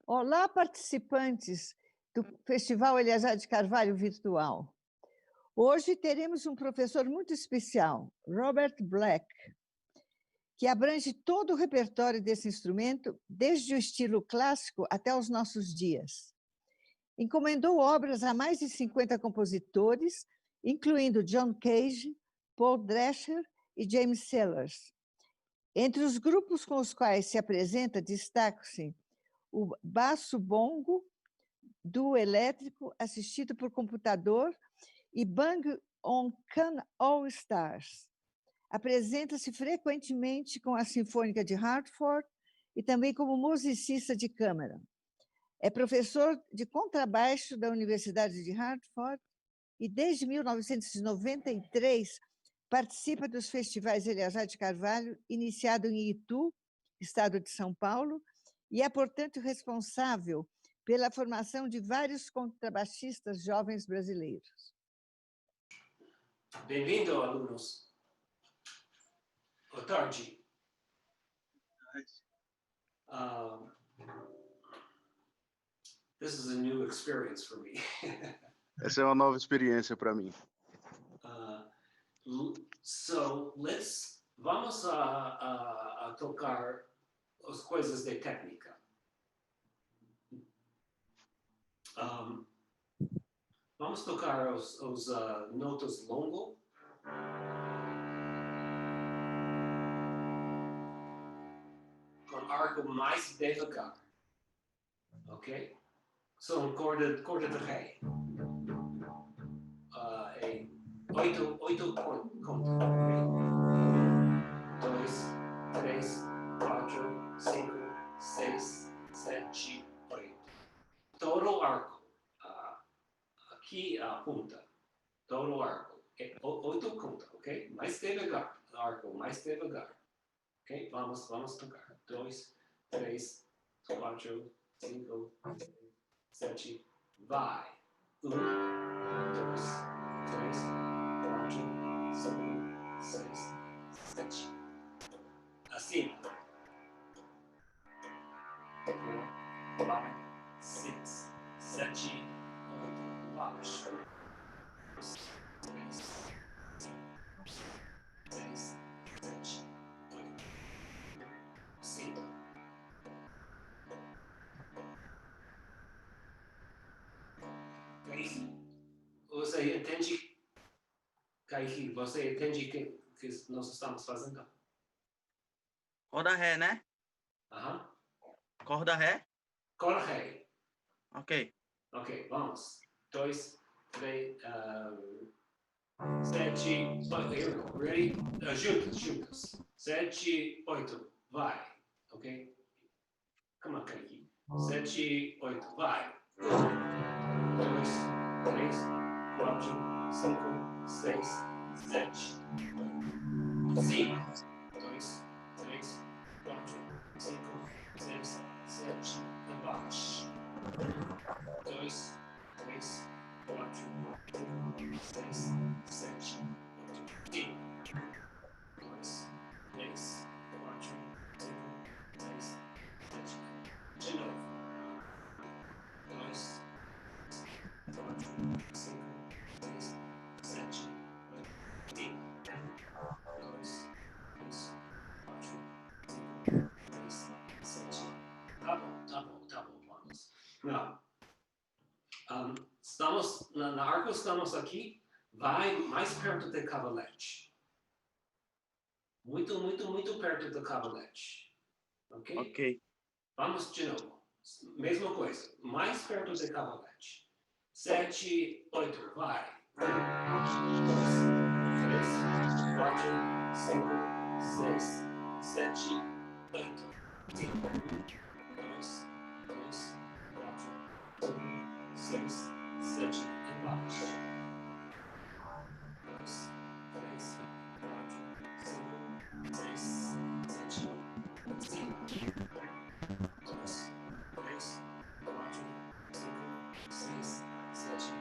Olá, participantes do Festival Eleazar de Carvalho virtual. Hoje teremos um professor muito especial, Robert Black, que abrange todo o repertório desse instrumento, desde o estilo clássico até os nossos dias. Encomendou obras a mais de 50 compositores, incluindo John Cage, Paul Drescher e James Sellers. Entre os grupos com os quais se apresenta, destacam-se o baixo bongo, duo elétrico assistido por computador e Bang on Can All Stars. Apresenta-se frequentemente com a Sinfônica de Hartford e também como musicista de câmara. É professor de contrabaixo da Universidade de Hartford e, desde 1993, participa dos festivais Eleazar de Carvalho, iniciado em Itu, estado de São Paulo, e é, portanto, responsável pela formação de vários contrabaixistas jovens brasileiros. Bem-vindo, alunos. Boa tarde. This is a new experience for me. Essa é uma nova experiência para mim. Vamos a tocar as coisas de técnica. Vamos tocar os notas longo. Com arco mais devagar. Ok? São corda de ré. Oito contas. 2, 3, 4, 5, 6, 7, 8. Todo o arco. Aqui a ponta. Todo o arco. 8 contas, ok? Mais devagar. Arco mais devagar. Ok? Vamos tocar. 2, 3, 4, 5, 7. Vai. 1, 2, 3, 4, 5, 6, 7. Assim. 4, 5, 7, 8, baixo. 3, 6, 7, 8, 5. Você entende? Kaique, você entende o que nós estamos fazendo? Corda ré, né? Aham. Corda ré? Corda ré. Ok. Ok, vamos. 2, 3, 7, 8. Ready? Juntos. 7, 8. Vai. Ok? Come on, Kaique. 7, 8. Vai. 1, 2, 3, 4, 5, 6, 7, 5, 2, 3, 4, 5, 6, 7, abaixo. 2, 3, 4, 5, 6, 7, 8, 5. 2, 3, 4, 5, 6, 7. De novo. 2, 4, 5, 6, 7, 8, 5. 2, 3, 4, 5, 6, 7. Tá bom, vamos. Não. Estamos, na arco estamos aqui, vai mais perto do cavalete. Muito perto do cavalete. Ok? Ok. Vamos de novo. Mesma coisa, mais perto do cavalete. 7, 8, vai. 1, 2, 3, 4, 5, 6, 7, 8, 5. 2, 3, 4, 5, 6, 7, embaixo. 2, 3, 4, 5, 6, 7, 5. 2, 3, 4, 5, 6, 7.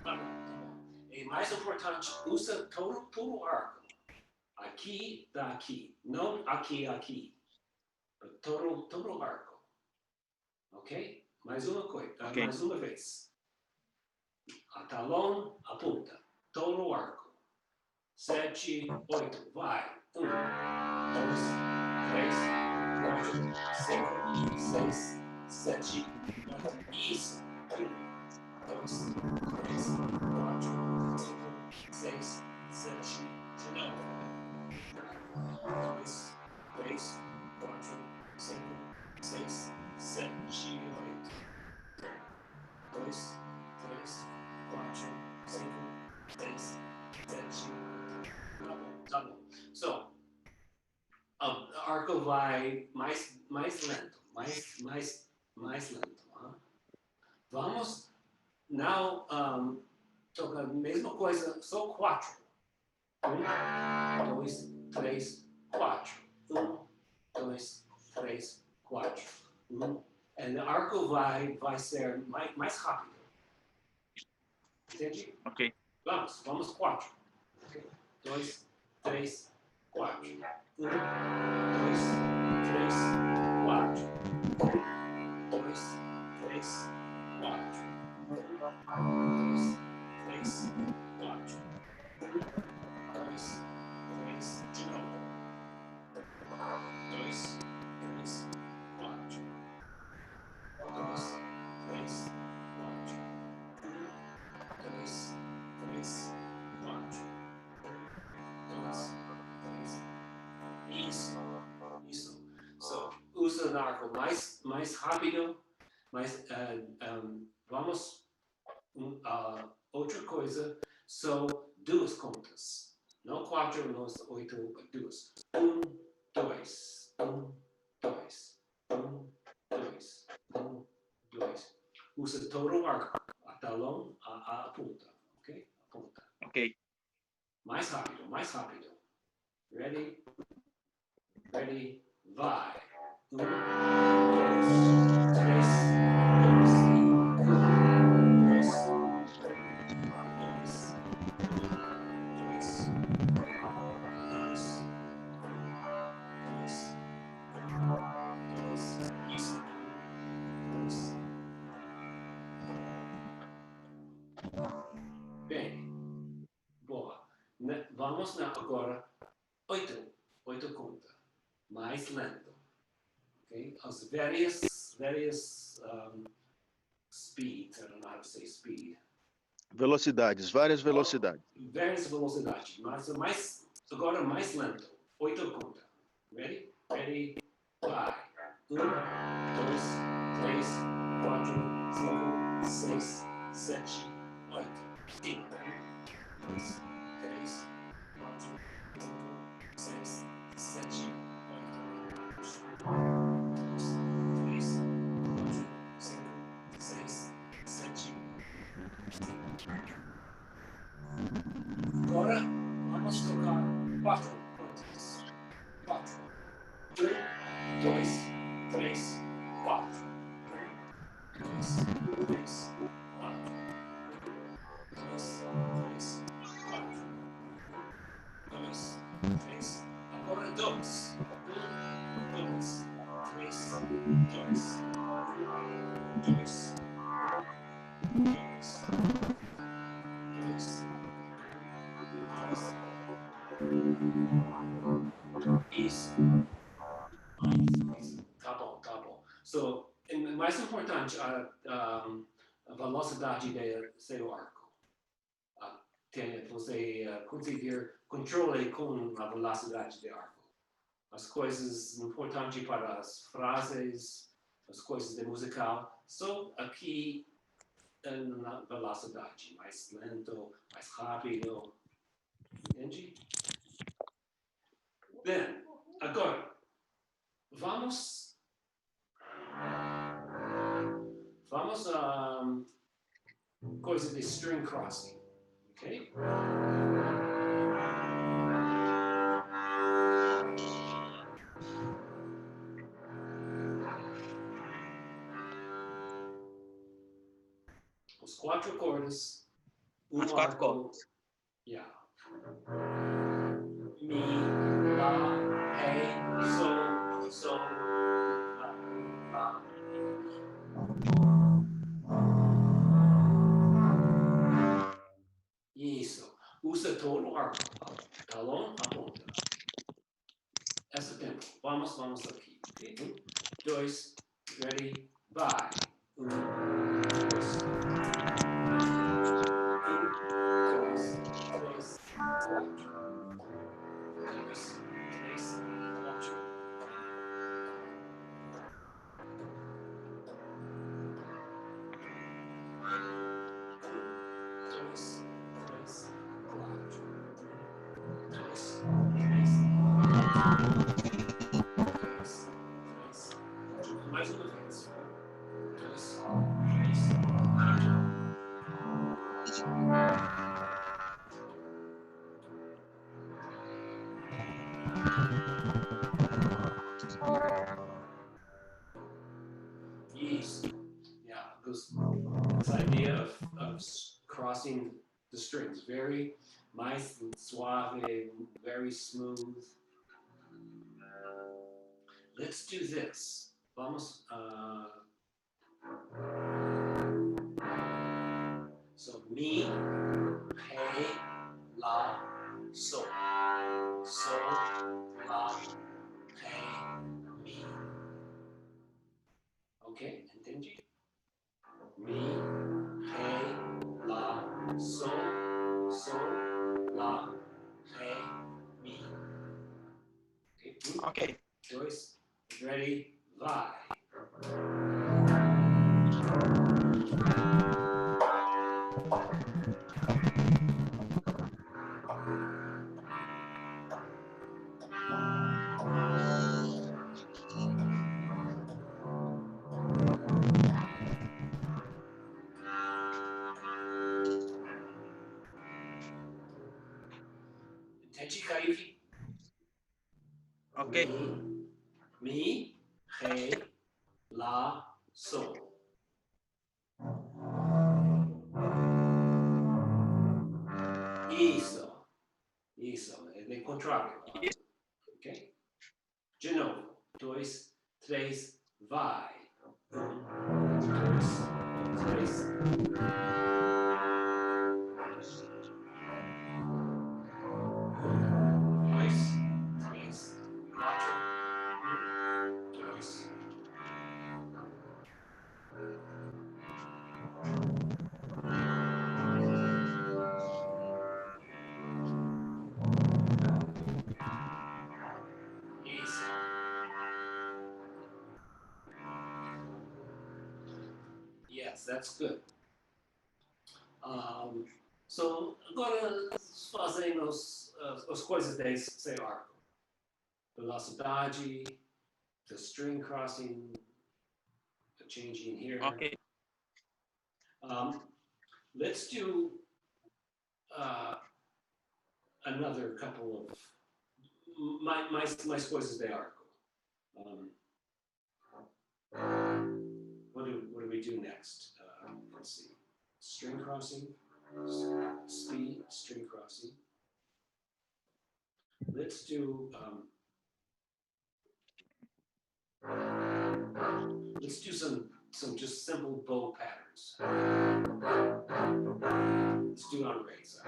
Tá bom. E mais importante, usa todo o arco. Aqui, daqui. Não aqui. Todo o arco. Ok? Mais uma coisa, Ok. mais uma vez. A talão, a ponta. Todo o arco. 7, 8, vai. 1, 2, 3, 4, 5, 6, 7, 8. Isso. 1, 2, 3, 4, 5, 6, 7, de novo. 2, 3, 4, 5, 6, 7, 8. 2, 3, 4, 5, 6, 7. Tá bom. So, arco vai mais lento, mais lento. Vamos, now, tocar a mesma coisa, só 4. 1, 2, 3, 4. 1, 2, 3, 4. E o arco vai ser mais rápido. Entende? Ok. Vamos 4. 2, 3, 4. 1, 2, 3, 4. 2, 3, 4. 2, 3, 4. 2, 3, de novo. 2, 3, 4. 2, 3, 4. 2, 3, 4. 2, 3. Isso. So, usa o arco mais rápido, mas vamos outra coisa, são 2 contas. Não 4, não 8, 2. 1, 2, 1, 2, 1, 2, 1, 2. Usa todo o arco, a talão, a ponta, ok? A ponta. Ok. Mais rápido, mais rápido. Ready? Ready? Vai. 1, 2, 3, 2. Bem, boa. Vamos agora 8 conta, mais lento, ok? As várias speeds, I don't know how to say speed. Velocidades, várias velocidades. Várias velocidades, mas agora mais lento, 8 conta. Ready? Ready? Vai. 1, 2, 3, 4, 5, 6, 7, 8. 1, 2, 3, 4, 5, 6, 7, 8. 2, 3, 4, 5, 6, 7. Agora vamos tocar 4 contas. 4. 1, 2, 3, 4. 2, 3, 4. 2, 3, 4. 2, 3. Agora 2. 1, 2, 3, 2. 2. 2. 2. Isso. Tá bom. So, mais importante, a velocidade do seu arco. Você conseguir controle com a velocidade do arco. As coisas importantes para as frases, as coisas de musical, só aqui na velocidade, mais lento, mais rápido. Entende? Bem, agora, vamos a coisa de string crossing, ok? Os 4 cordas, As 4 cordas. Yeah. Mi, lá, ré, sol, lá, mi. todo arco. Talão, a ponta. Esse tempo. Vamos aqui. Okay? 1, 2, ready, vai. 1, 2, 3, 4. 2, 3, 4. Mais uma vez. 2, 3, 4. Yes. Yeah, this idea of crossing the strings, very mais suave, very smooth. Let's do this. Vamos. So mi, ré, lá, sol. Sol, lá, ré, mi. Ok? Entendi? Mi, ré, lá, sol, lá, ré, mi. Ok. 2, ready, vai. Entendi, Caive? Ok. Mi, ré, lá, sol. Isso, é de contrário. Ok? De novo. 2, 3, vai. 1, 2, 3. Yes, that's good. So, agora fazemos as coisas desse arco. Velocidade, the string crossing, the changing here. Ok. Let's do another couple of mais coisas de arco. What do we do next? Let's see. String crossing, speed, string crossing. Let's do some just simple bow patterns. Let's do it on raise.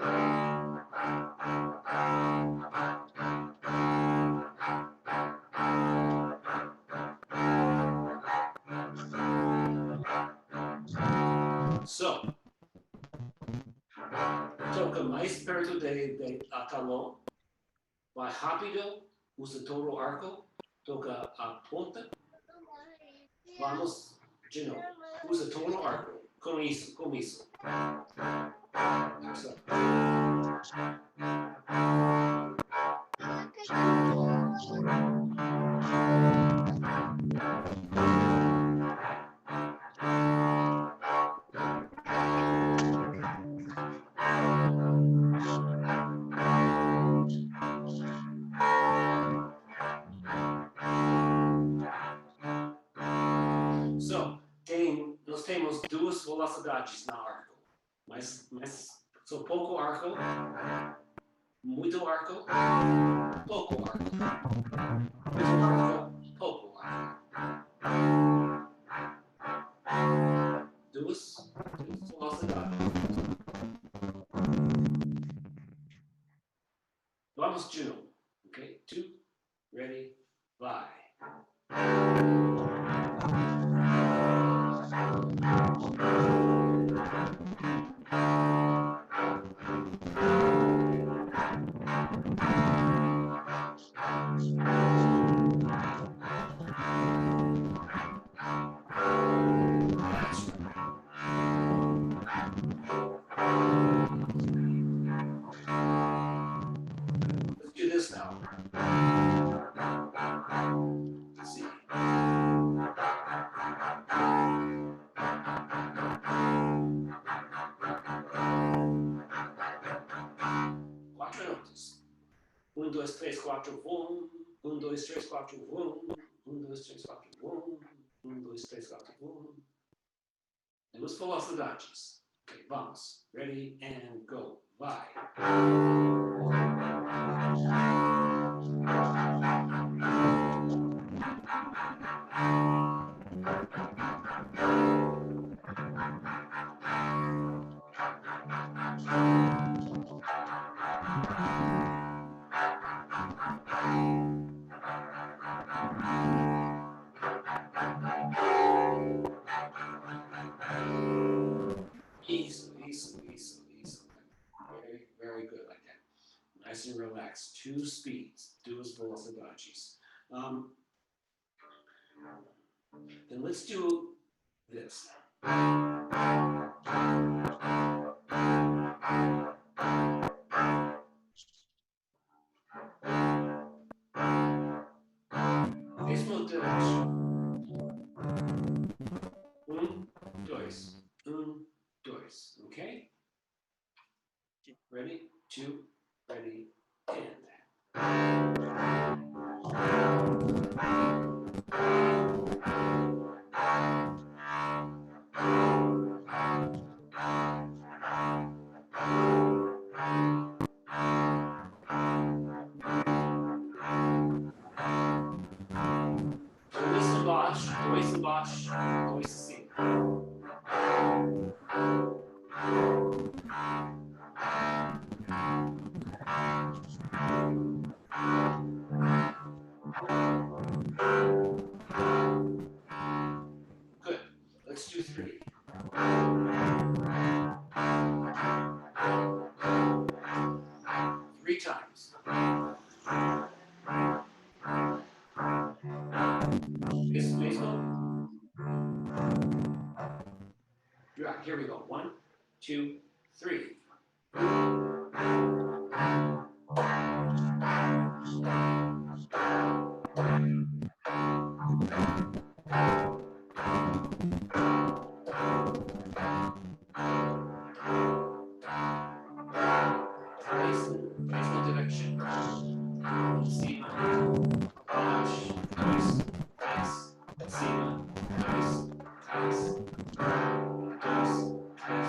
So, toca mais perto de talão, vai rápido, usa todo o arco, toca a ponta. Vamos de novo, usa todo o arco, com isso. Nós temos duas velocidades na arco, mas só pouco arco, muito arco, pouco arco, muito arco, pouco arco. Duas velocidades. dois, três, quatro, vum. 1, 2, 3, 4, vum. 1, 2, 3, 4, vum. 1, 2, 3, 4, vum. Temos velocidades. Ok, vamos. Ready and go. Vai. Isso. Very, very good like that. Nice and relaxed. 2 speeds, 2 velocidades. Then let's do this. Mesmo direção. 1, 2, 1, 2. Okay? Ready? 2, ready, and. Dois embaixo, dois acima. Good. Let's do 3. 3 times. Mesmo. Yeah, here we go. 1, 2, 3. Mesma direction. Cima, baixo, 2, 3, cima, 2, 3, 2, 3.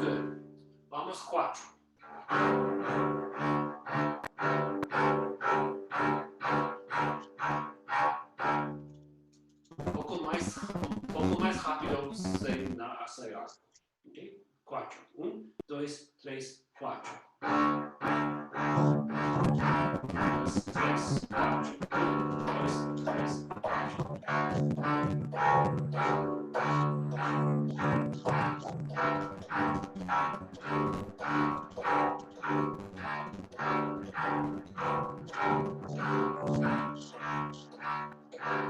Good. Vamos 4. Pouco mais rápido sem acelerar. Ok? 4. 1, 2, 3, 4. 2, 3, 4. 1, 2, 3, 4.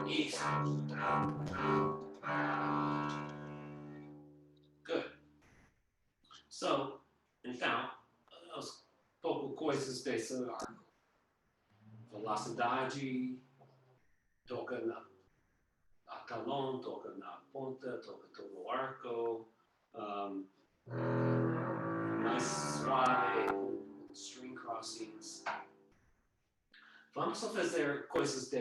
Isso. Good. So, então, as pouco coisas desse arco. Velocidade, toca na talão, toca na ponta, toca todo o arco. Mais suave, string crossings. Vamos fazer coisas da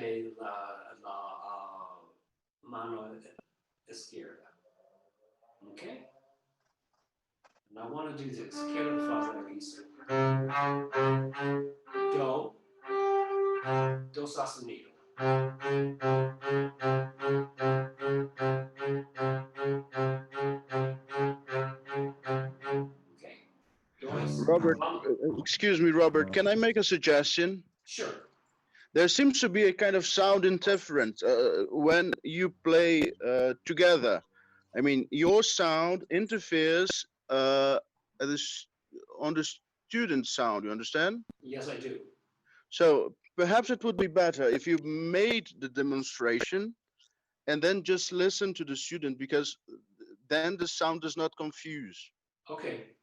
mano esquerda. Okay? And I want to do this. Quero fazer isso. Do sustenido. Okay. Robert, excuse me, Robert, can I make a suggestion? Sure. There seems to be a kind of sound interference when you play together. I mean, your sound interferes on the student sound, you understand? Yes, I do. So perhaps it would be better if you made the demonstration and then just listen to the student, because then the sound does not confuse. Okay.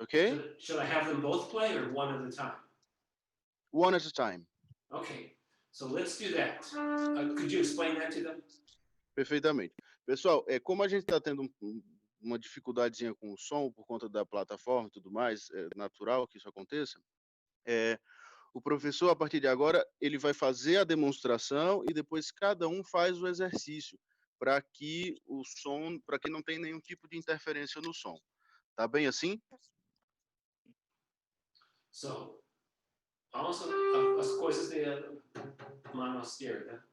Okay? Should I have them both play or one at a time? One at a time. Okay. So let's do that. Could you explain that to them? Perfeitamente. Pessoal, como a gente está tendo uma dificuldadezinha com o som por conta da plataforma e tudo mais, é natural que isso aconteça. O professor, a partir de agora, ele vai fazer a demonstração e depois cada um faz o exercício para que o som, para que não tenha nenhum tipo de interferência no som. Tá bem assim? So, vamos as coisas de mão esquerda.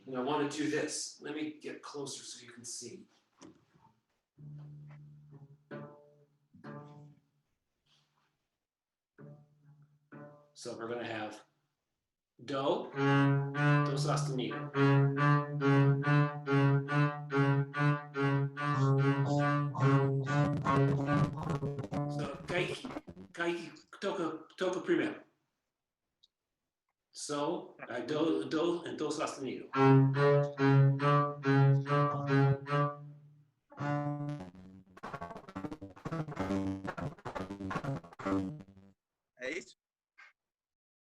And I want to do this. Let me get closer so you can see. So we're going to have do, do sostenido. So, Kaiki, toca primeiro. So, do and do sostenido. É isso?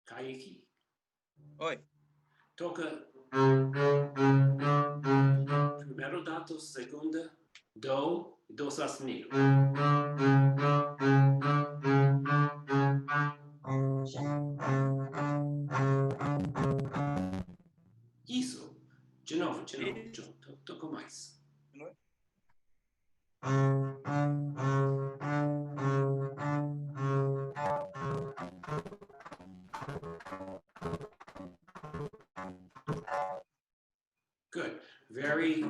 Kaiki, Oi. toca primeiro dato, segunda, do e do sostenido. Isso. De novo. Toca mais. Good. Very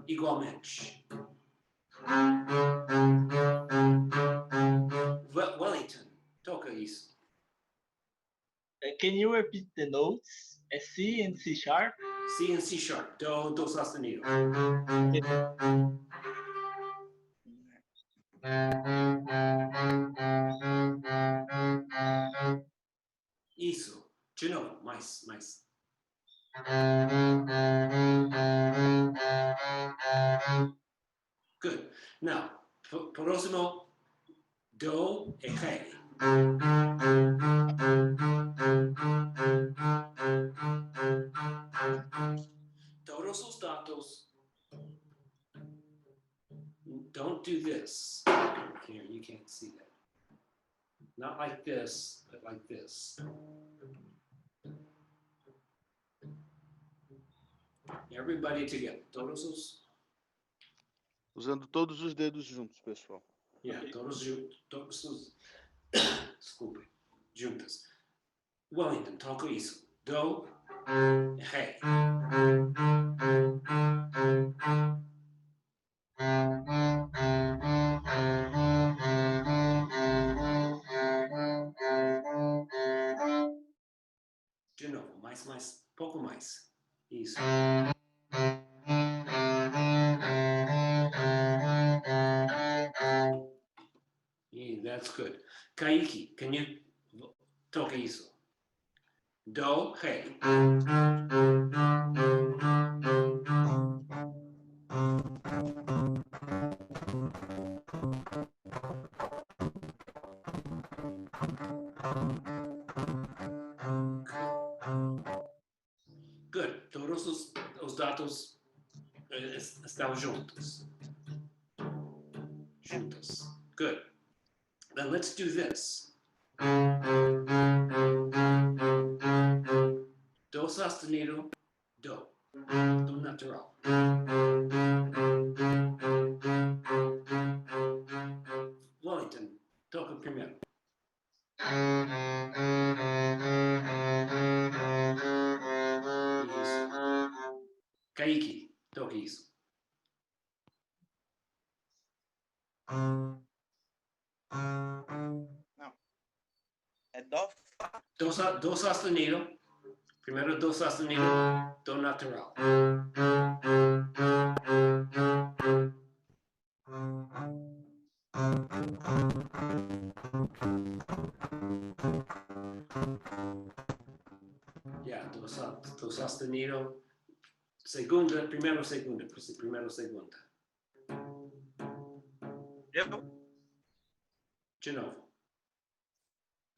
igualmente. Wellington, toca isso. Can you repeat the notes? C and C sharp? C and C sharp. Do sostenido. Isso. De novo. Mais. Good. Now, próximo, do e ré. Todos os datos. Don't do this. Here, you can't see that. Not like this, but like this. Everybody together. Todos os. Usando todos os dedos juntos, pessoal. Yeah, todos os. Desculpe. Juntas. Wellington, toca isso. Do, ré. De novo, mais, pouco mais. Isso. Yeah, that's good. Kaiki, can you toca isso? Do, ré. Good. Todos os dados estão juntos. Good. Then let's do this. Do sostenido, do. Do natural. Wellington, toca primeiro. Isso. Kaiki, toca isso. Não. É dó, fá. Do sostenido. Primeiro do sostenido, do natural. Yeah, do sostenido. Segunda, primeiro, segunda. Primeiro, segunda. Eu? De novo.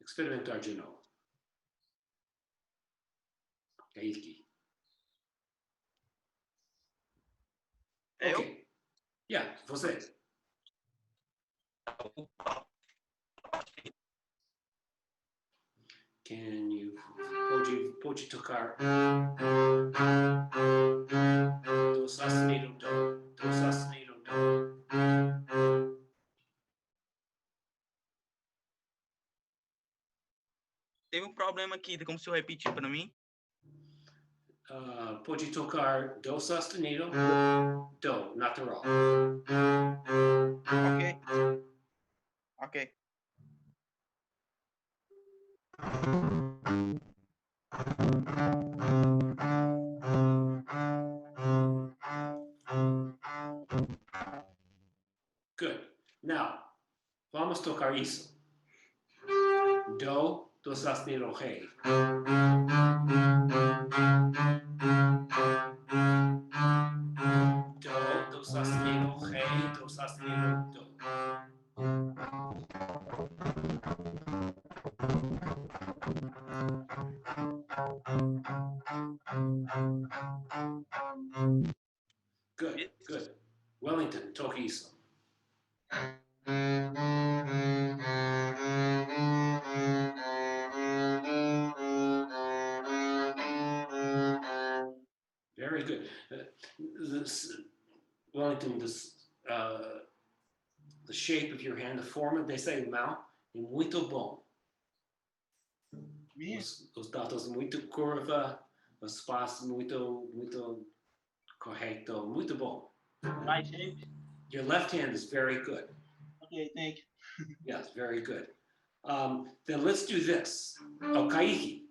Experimentar de novo. Kaiki. Eu? Ok. Yeah, você. Can you, pode tocar do sustenido, do sustenido, do. Teve um problema aqui, tem como se eu repetir para mim? Pode tocar do sustenido, do natural. Ok. Ok. Good. Now, vamos tocar isso. Do sustenido, rei. Do sustenido, rei, do sustenido, do. Good, good. Wellington, toca isso. Very good. Wellington, the shape of your hand, the forma, they say mão, é muito bom. Minha? Os dados muito curva, o espaço muito correto, muito bom. My shape? Your left hand is very good. Okay, thank you. Yes, very good. Then let's do this. Oh, Kaiki,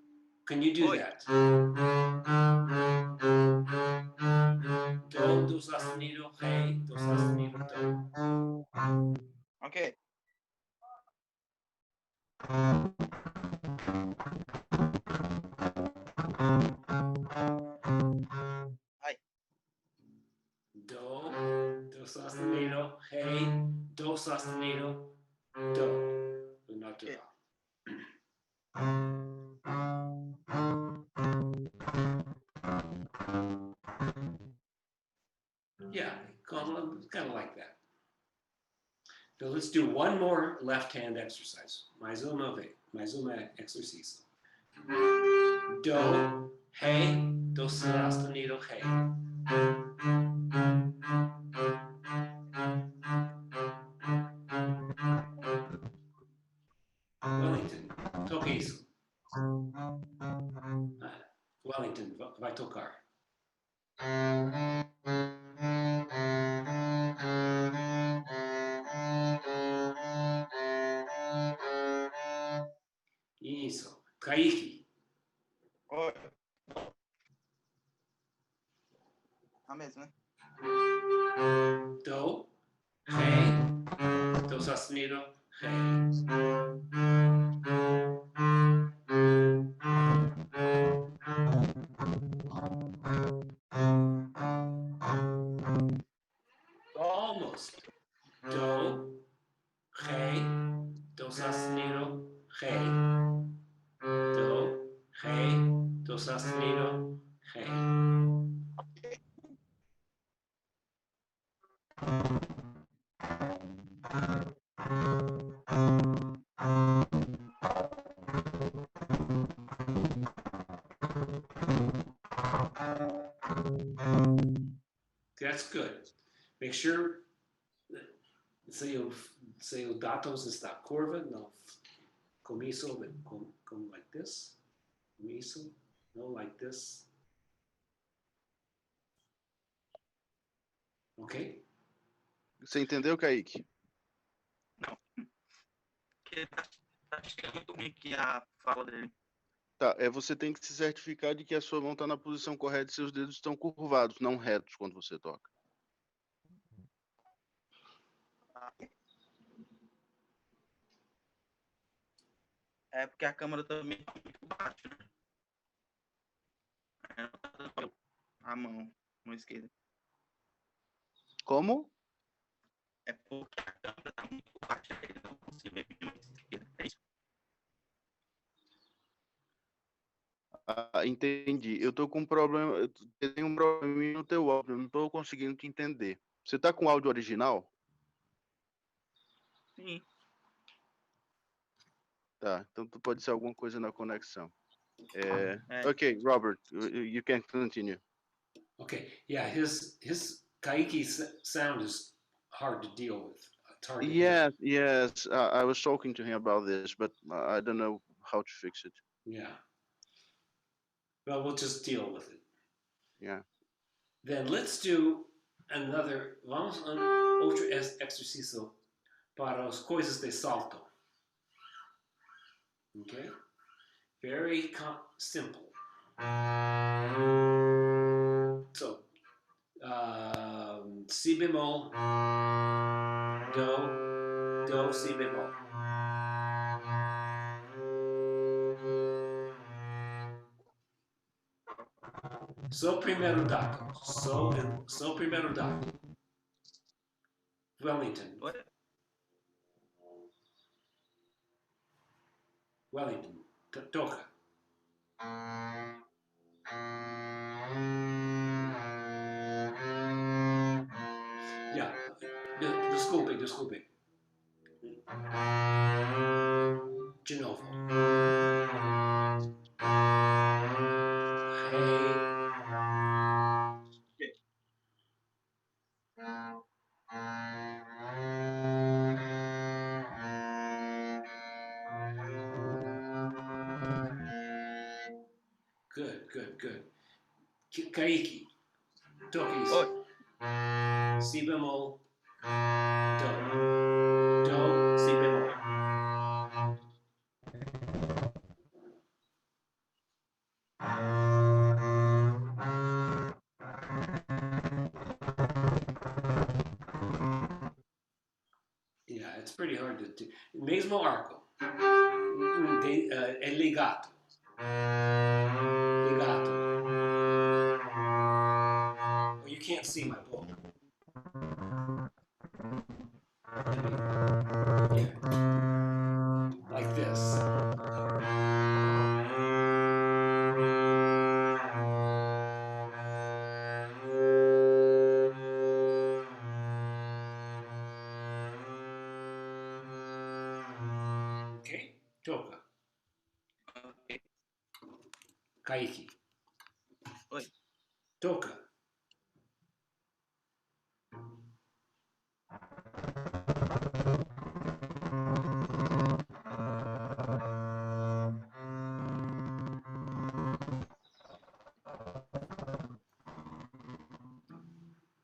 can you do Oi. that? Do sustenido, rei, do sustenido, do. Ok. Ai. Do sustenido, rei, do sustenido, do natural. Yeah, kind of like that. So let's do one more left hand exercise. Mais uma vez, mais uma exercício. Do, rei, do sustenido, rei. Wellington, toca isso. Wellington, vai tocar. Isso. Kaique. Oi. A mesma, né? Do, rei, do sustenido, rei. Almost. Do, rei, do sustenido, rei. Do, rei, do sustenido, rei. That's good. Make sure say o datos está curva, no comiso, come like this. Comiso, no like this. Ok? Você entendeu, Kaique? Não. Porque acho que é muito ruim aqui a fala dele. Tá, você tem que se certificar de que a sua mão está na posição correta e seus dedos estão curvados, não retos quando você toca. É porque a câmera também tá muito baixa, né? A mão esquerda. Como? É porque a câmera tá muito baixa, ele não consigo ver a mão esquerda. É isso. Ah, entendi. Eu tô com um problema, eu tenho um problema no teu áudio, eu não tô conseguindo te entender. Você tá com áudio original? Sim. Tá, então pode ser alguma coisa na conexão. É. Okay, Robert, you can continue. Okay, yeah, his Kaiki sound is hard to deal with. It's hard to hear. Yes. I was talking to him about this, but I don't know how to fix it. Yeah. Well, we'll just deal with it. Yeah. Then let's do another. Vamos a outro exercício para as coisas de salto. Okay? Very simple. So, si bemol, do, si bemol. Sol primeiro dado. Sol primeiro dado. Wellington. Oi? Wellington. Toca. Yeah. Desculpe. De novo. Hey. Good. Kaiki. Toca isso. Oi. Si bemol. Do. Do, si bemol. Yeah, it's pretty hard to do. Mesmo arco. É legato. Legato. Well, you can't see my book. Yeah. Like this. Okay, toca. Ok. Kaiki. Oi. Toca.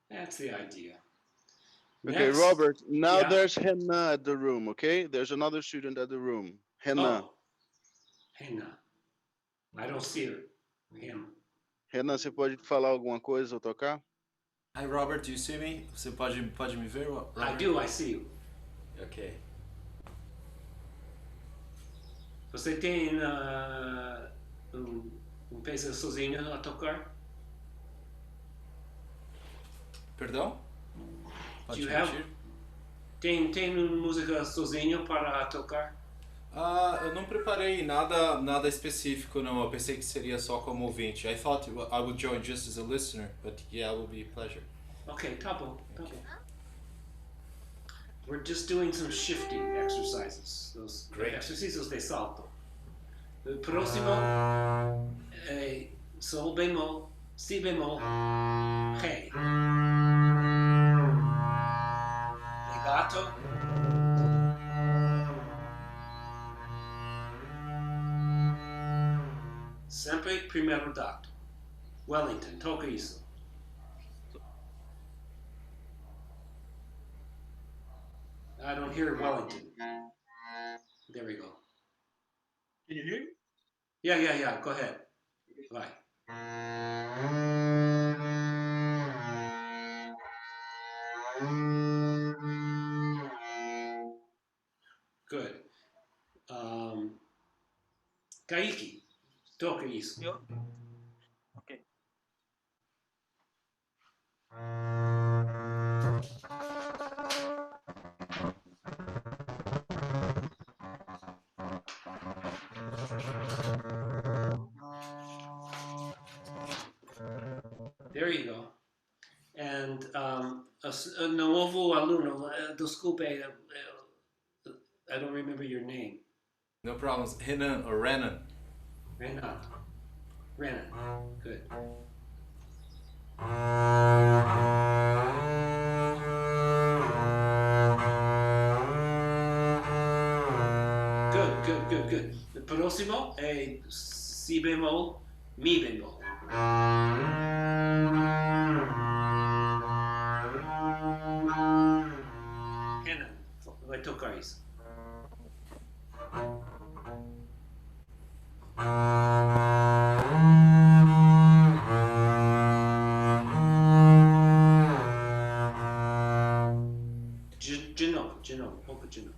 That's the idea. Okay, Next, Robert, now yeah. there's Henna at the room, okay? There's another student at the room. Henna. Oh, Henna. I don't see her. Him. Henna, você pode falar alguma coisa ou tocar? Hi Robert, do you see me? Você pode me ver, Robert? I do, I see you. Ok. Você tem peça sozinho a tocar? Perdão? Pode Do you have- repetir? Tem música sozinho para tocar? Eu não preparei nada específico, não. Eu pensei que seria só como ouvinte. I thought I would join just as a listener, but yeah, it will be a pleasure. Ok, tá bom. We're just doing some shifting exercises. Those Great. exercícios de salto. O próximo é sol bemol, si bemol, ré. Legato. Sempre primeiro dado. Wellington, toca isso. I don't hear Wellington. There we go. Can you hear me? Yeah. Go ahead. Vai. Good. Kaiki, toca isso. Eu? Ok. There you go. And novo aluno, desculpe, I don't remember your name. No problems. Renan or Renan. Renan. Renan. Good. Good. El próximo es si bemol, mi bemol. Renan, vai tocar isso. De novo, um pouco de novo.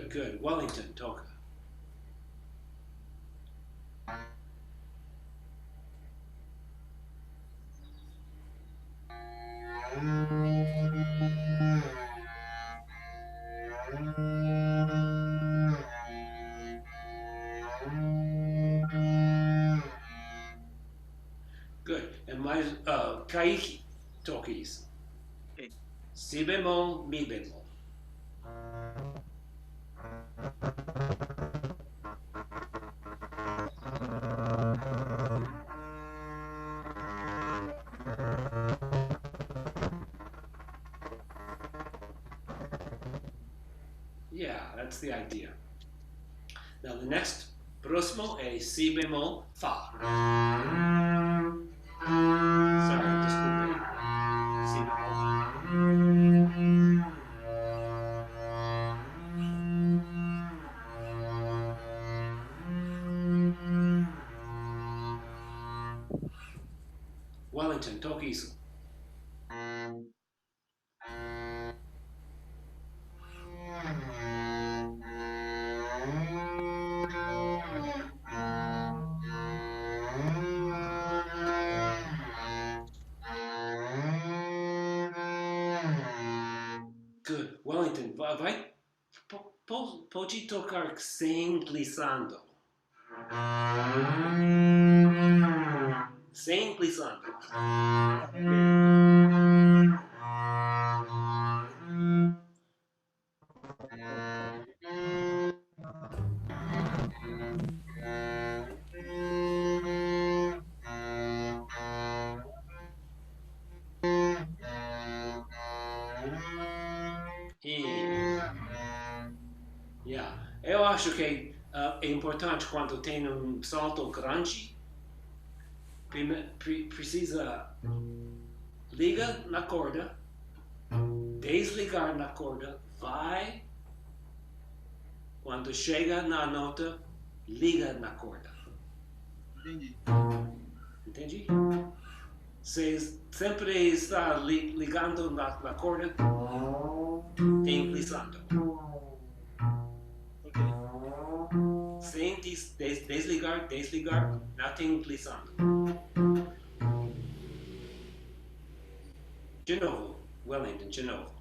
Good. Wellington, toca. Good. And mais, Kaique, toca isso. Ok. Si bemol, mi bemol. Yeah, that's the idea. Now the next próximo es si bemol, fa. Sorry, desculpe. Si bemol. Wellington, toca isso. Good. Wellington, vai. Pode tocar sem glissando. Sem glissando. Yeah. Eu acho que é importante quando tem salto grande, precisa liga na corda, desligar na corda, vai, quando chega na nota, liga na corda. Entendi? Você sempre está ligando na corda, tem glissando. Sem desligar, não tem glissando. De novo, Wellington, de novo.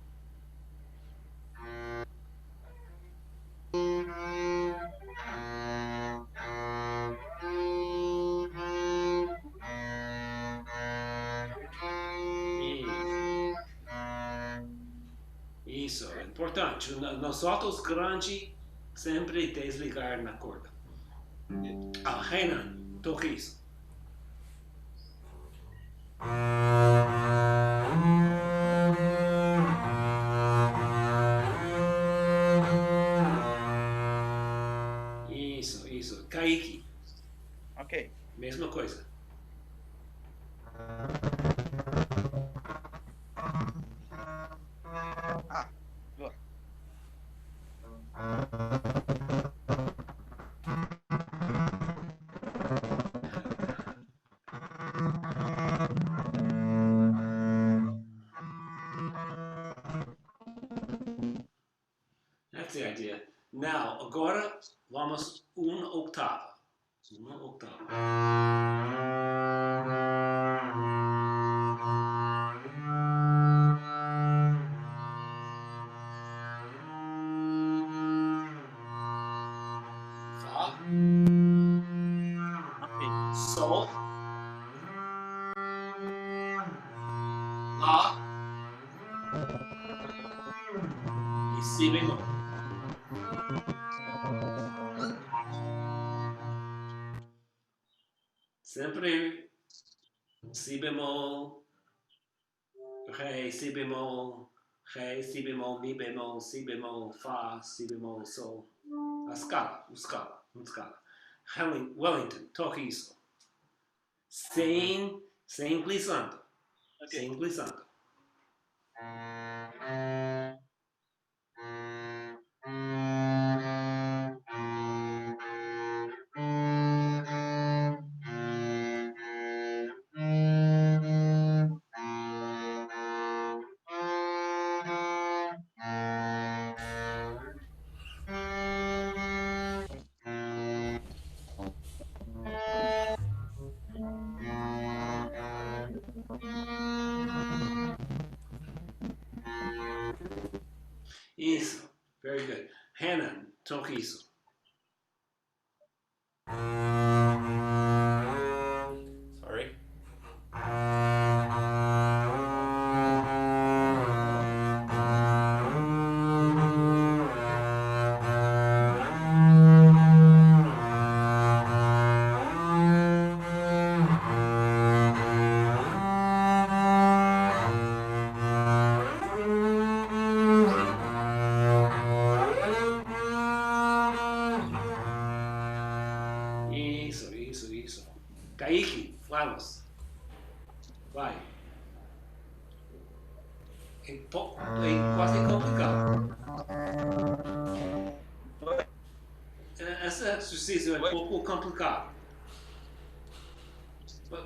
Isso, é importante. Nos saltos grandes, sempre desligar na corda. Renan, toca isso. Isso. Kaique. Ok. Mesma coisa. Boa. That's the idea. Now, agora vamos uma octava. Uma octava. e si bemol. Sempre si bemol, ré, si bemol, mi bemol, si bemol, fá, si bemol, sol. A scala, uma scala. Wellington, toque isso. Sem glissando. Okay. Sem glissando. Isso. Very good. Hannah, toque isso. Sorry. Isso. Kaique, vamos. Vai. É quase complicado. Esse exercício é pouco complicado.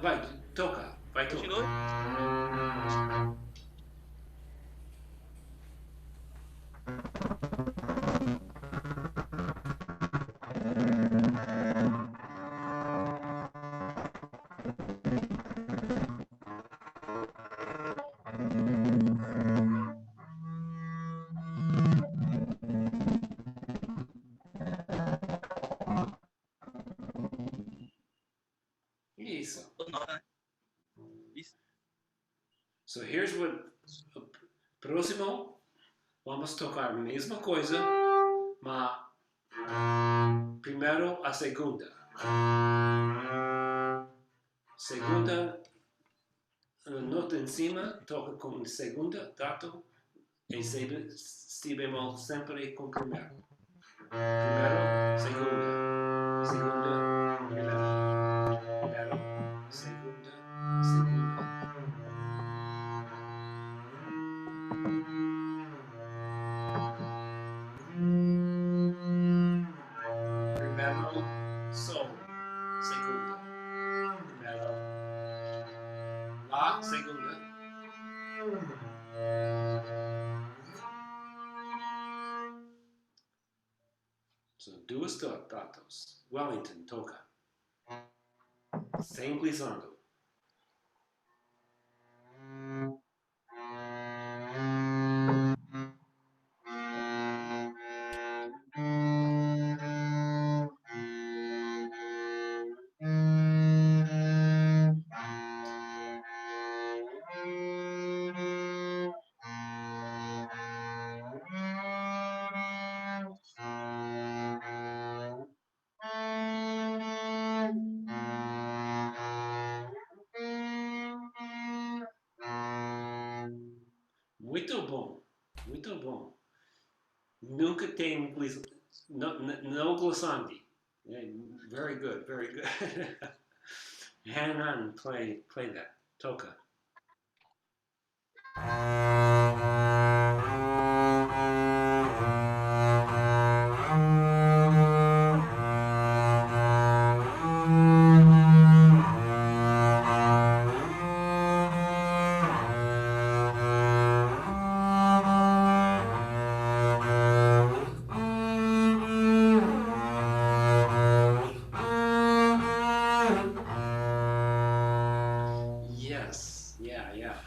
Vai, toca. Vai, toca. Continue. Isso. Isso. So here's what. Próximo, vamos tocar a mesma coisa, mas primeiro a segunda. Segunda nota em cima, toca com segunda, tato, em si bemol sempre com primeiro. Primeiro, segunda. Segunda, primeiro. Primeiro, segunda, segunda. Primeiro, sol, segunda. Primeiro, lá, segunda. So, duas tatos. Wellington, toca. Sem glissando. Muito bom, muito bom. Nunca tem no glissandi. Very good, very good. Hannah, play that. Toca. Yes, yeah.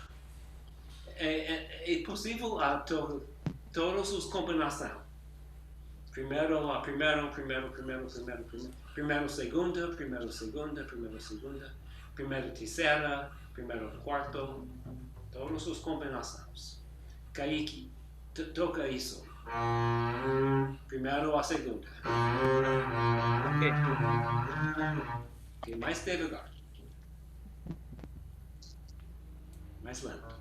É possível todas as combinações. Primeiro, segunda, primeiro, terceira, primeiro, quarto, todas as combinações. Kaique, toca isso. Primeiro ou a segunda? Ok. Ok, mais devagar. Mais lento.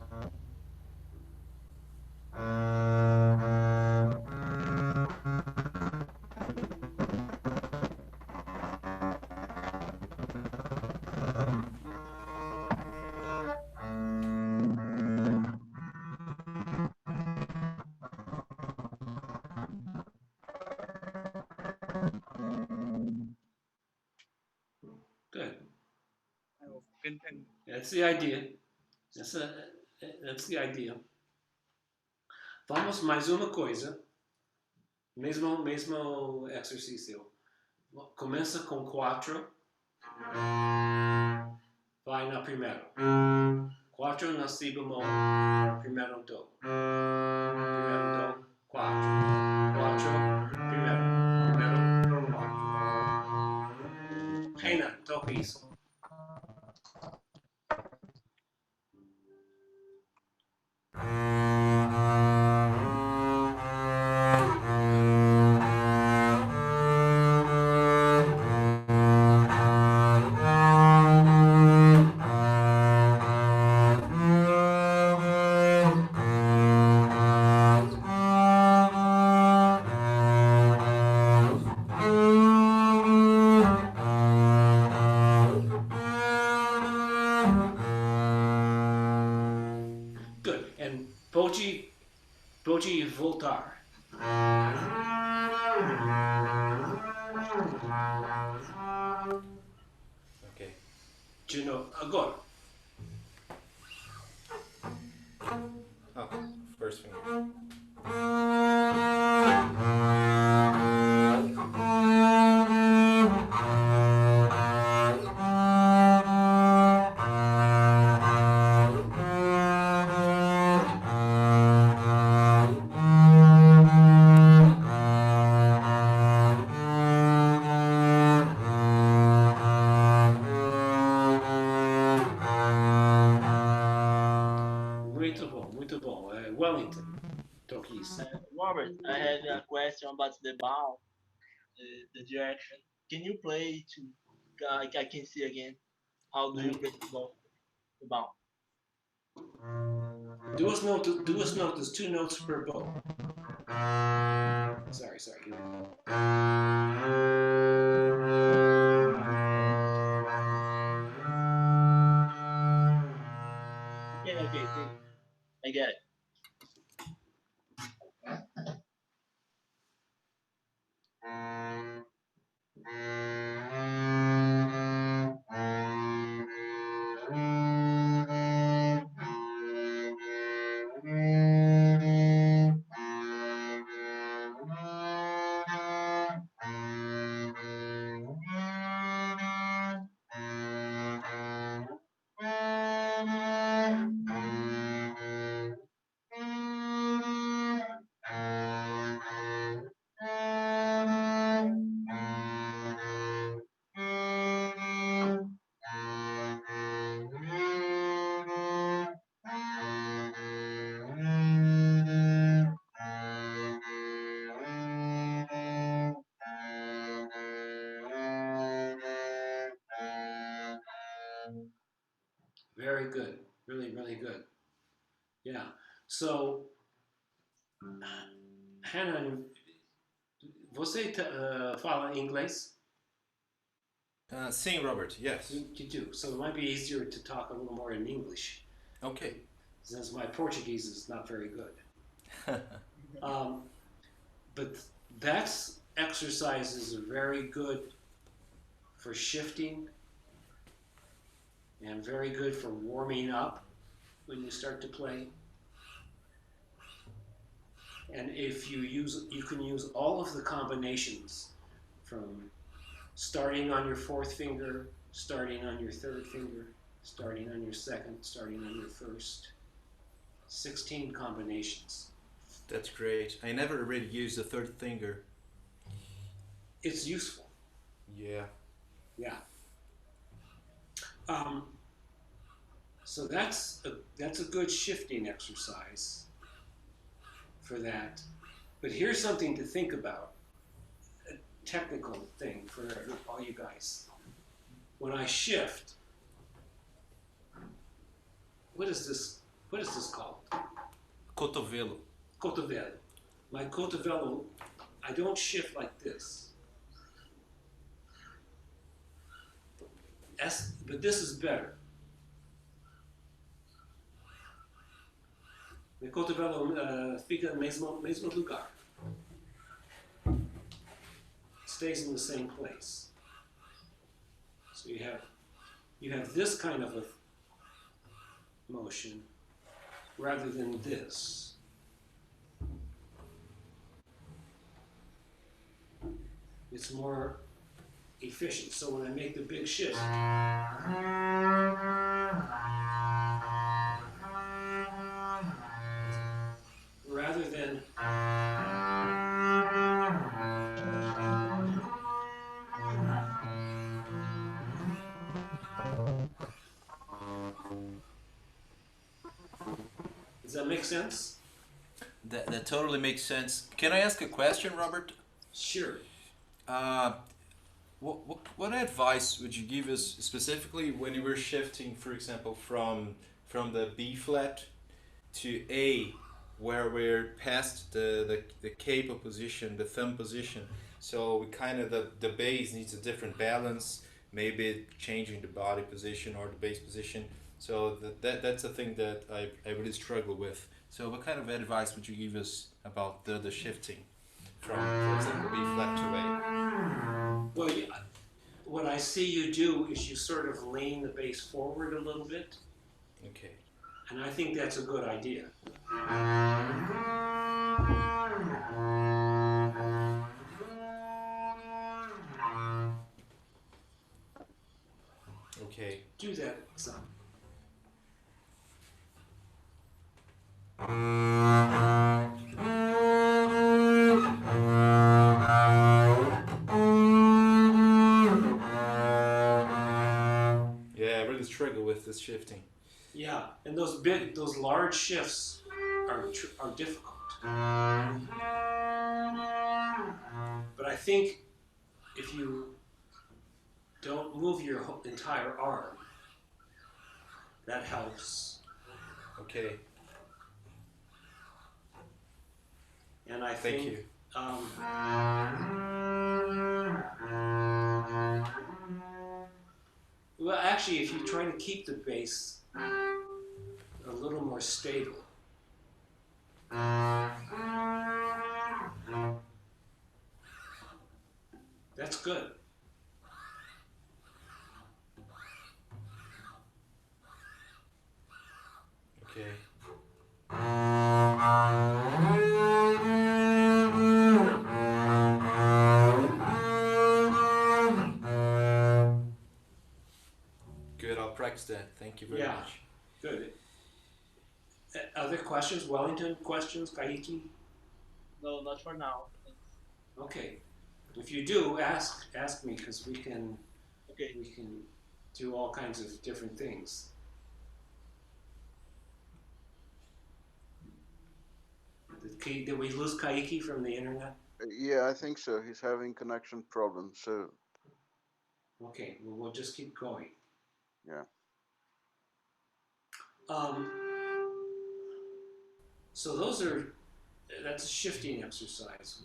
Good. Eu fico entendendo. That's the idea. That's the idea. Vamos mais uma coisa. Mesmo exercício. Começa com 4. Vai na primeira. 4 na si bemol. Primeiro do. Primeiro do. 4. 4. Primeiro. Primeiro. 4. Reina, toca isso. Good. And pode voltar. Ok. De novo. Agora. Oh, first finger. Muito bom, muito bom. Wellington, toque isso. Robert, I had a question about the bound, the direction. Can you play to? I can see again. How do you play the bound? Duas notas, 2 notes per bow. Sorry. Okay. I get it. Very good. Really, really good. Yeah. So, Hannah, você fala inglês? Sim, Robert, yes. You do. So it might be easier to talk a little more in English, Okay. since my Portuguese is not very good. But that's exercises are very good for shifting and very good for warming up when you start to play. And if you can use all of the combinations from starting on your 4th finger, starting on your 3rd finger, starting on your 2nd, starting on your 1st. 16 combinations. That's great. I never really used the 3rd finger. It's useful. Yeah. Yeah. So that's a good shifting exercise for that. But here's something to think about, a technical thing for all you guys. When I shift, what is this called? Cotovelo. Cotovelo. My cotovelo, I don't shift like this. But this is better. Mi cotovelo fica no mesmo lugar. Stays in the same place. So you have this kind of a motion rather than this. It's more efficient. So when I make the big shift, rather than does that make sense? That totally makes sense. Can I ask a question, Robert? Sure. What advice would you give us specifically when you were shifting, for example, from the B flat to A, where we're past the capo position, the thumb position? So we kind of the bass needs a different balance, maybe changing the body position or the bass position. So that's a thing that I really struggle with. So what kind of advice would you give us about the shifting from, for example, B flat to A? Well, what I see you do is you sort of lean the bass forward a little bit, Okay. and I think that's a good idea. Okay. Do that some. Yeah, I really struggle with this shifting. Yeah, and those large shifts are difficult. But I think if you don't move your entire arm, that helps. Okay. And I Thank think, you. Well, actually, if you try to keep the bass a little more stable, that's good. Okay. Good, I'll practice that. Thank you very Yeah. much. Good. Other questions? Wellington questions? Kaiki? No, not for now. Okay. If you do, ask me, because we can do all kinds of different things. Did we lose Kaiki from the internet? Yeah, I think so. He's having connection problems. So Okay, well, we'll just keep going. yeah. So that's a shifting exercise.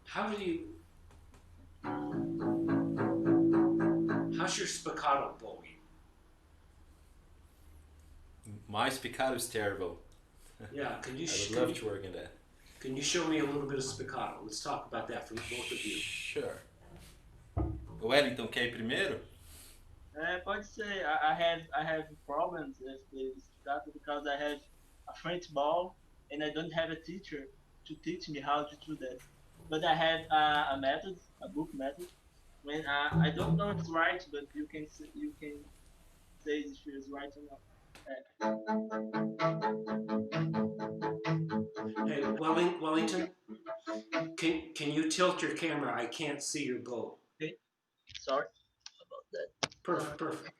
How's your spiccato bowing? My spiccato is terrible. Yeah, can you? I would love to work in that. Can you show me a little bit of spiccato? Let's talk about that for both of you. Sure. Wellington, quer ir primeiro? Pode ser. I have problems with the staccato because I have a French ball and I don't have a teacher to teach me how to do that. But I have a method, a book method. When I don't know if it's right, but you can say if it's right or not. Hey, Wellington, can you tilt your camera? I can't see your bow. Okay. Sorry about that. Perfect.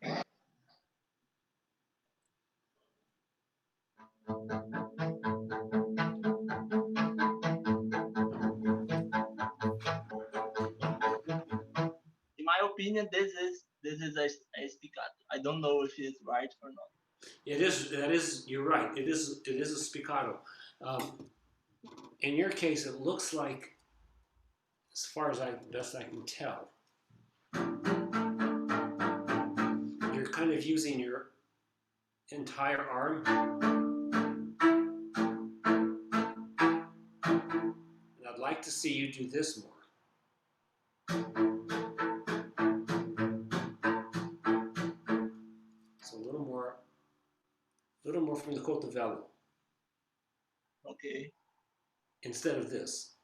opinion, this is a spiccato. I don't know if it's right or not. It is. That is. You're right. It is. It is a spiccato. In your case, it looks like, as far as best I can tell, you're kind of using your entire arm. And I'd like to see you do this more. So a little more from the cotovelo. Okay. Instead of this.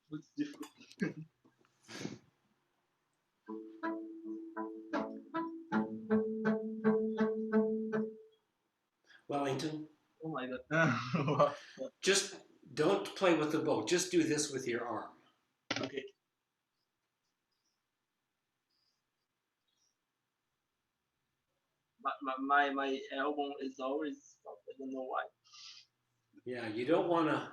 What's difficult? Wellington, Oh my god. just don't play with the bow. Just do this with your arm. Okay. My elbow is always up. I don't know why. Yeah, you don't want to.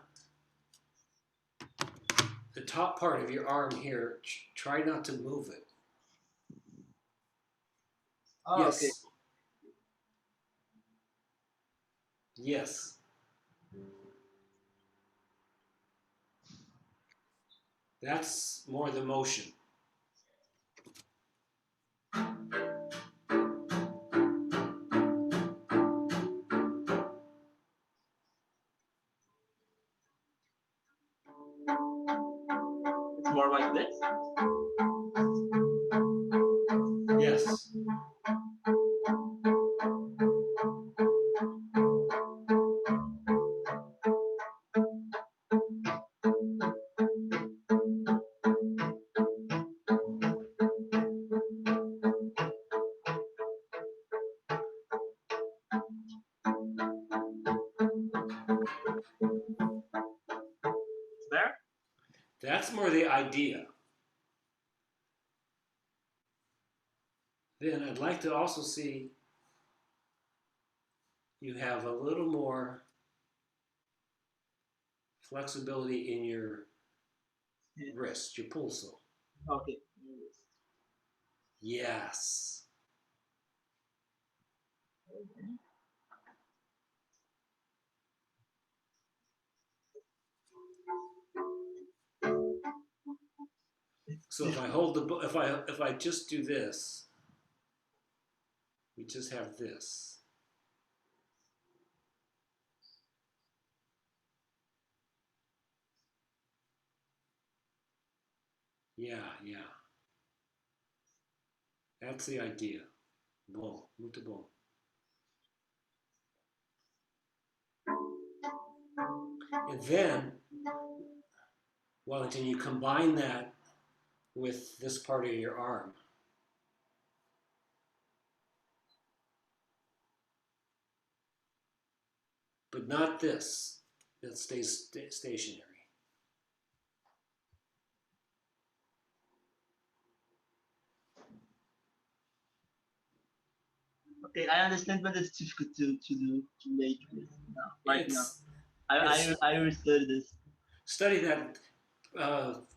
The top part of your arm here, try not to move it. Oh, Yes. okay. Yes. That's more the motion. It's more like this. Yes. There. That's more the idea. Then I'd like to also see you have a little more flexibility in your wrist, your pulso. Okay. Yes. So if I hold the, if I just do this, we just have this. Yeah, yeah. That's the idea. Bom, muito bom. And then, Wellington, you combine that with this part of your arm. But not this. That stays stationary. Okay, I understand, but it's difficult to make this now. Right now, It's- I will study this. Study that,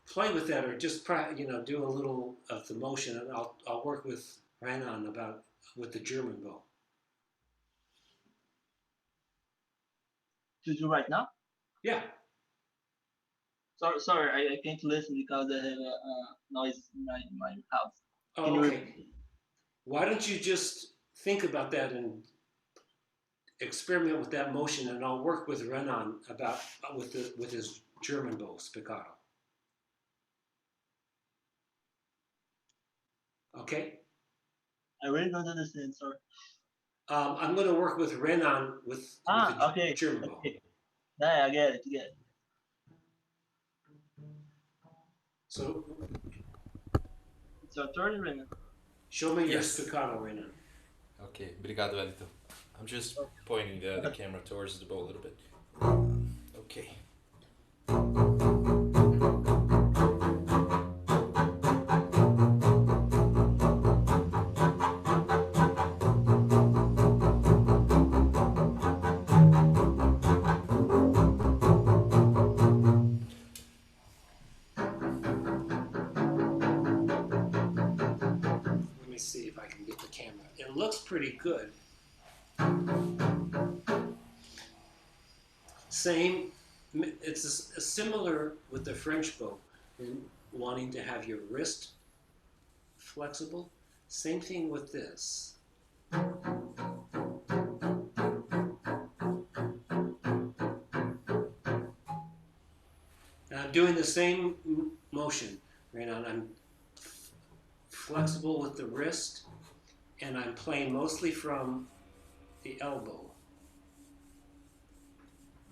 play with that, or just do a little of the motion, and I'll work with Renan with the German bow. To do right now. Yeah. Sorry, I can't listen because I have a noise in my house. Oh, Can you okay. repeat? Why don't you just think about that and experiment with that motion, and I'll work with Renan with his German bow spiccato. Okay. I really don't understand. Sorry. I'm going to work with Renan with the Okay. German bow. Okay. Yeah, I get it. So It's your turn, Renan. show me your Yes. spiccato, Renan. Okay, obrigado, Wellington. I'm just pointing the camera towards the bow a little bit. Okay. it looks pretty good. Same, it's similar with the French bow in wanting to have your wrist flexible. Same thing with this. And I'm doing the same motion right now. I'm flexible with the wrist, and I'm playing mostly from the elbow.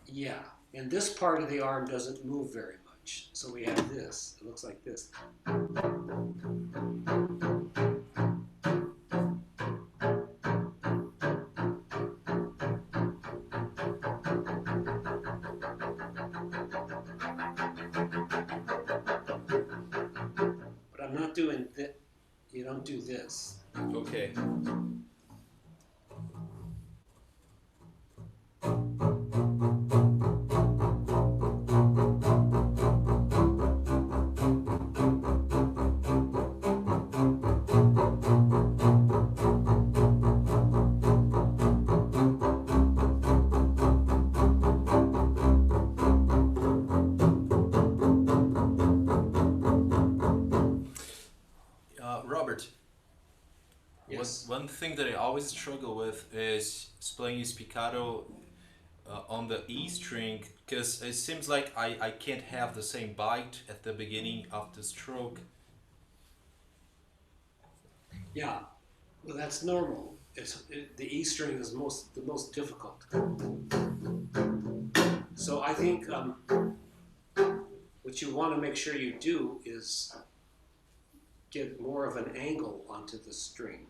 Yeah, and this part of the arm doesn't move very much. So we have this, it looks like this. But I'm not doing that, you don't do this. Okay. Robert, Yes. one thing that I always struggle with is playing spiccato on the E string, because it seems like I can't have the same bite at the beginning of the stroke. Yeah, well, that's normal. The E string is the most difficult. So I think what you want to make sure you do is get more of an angle onto the string.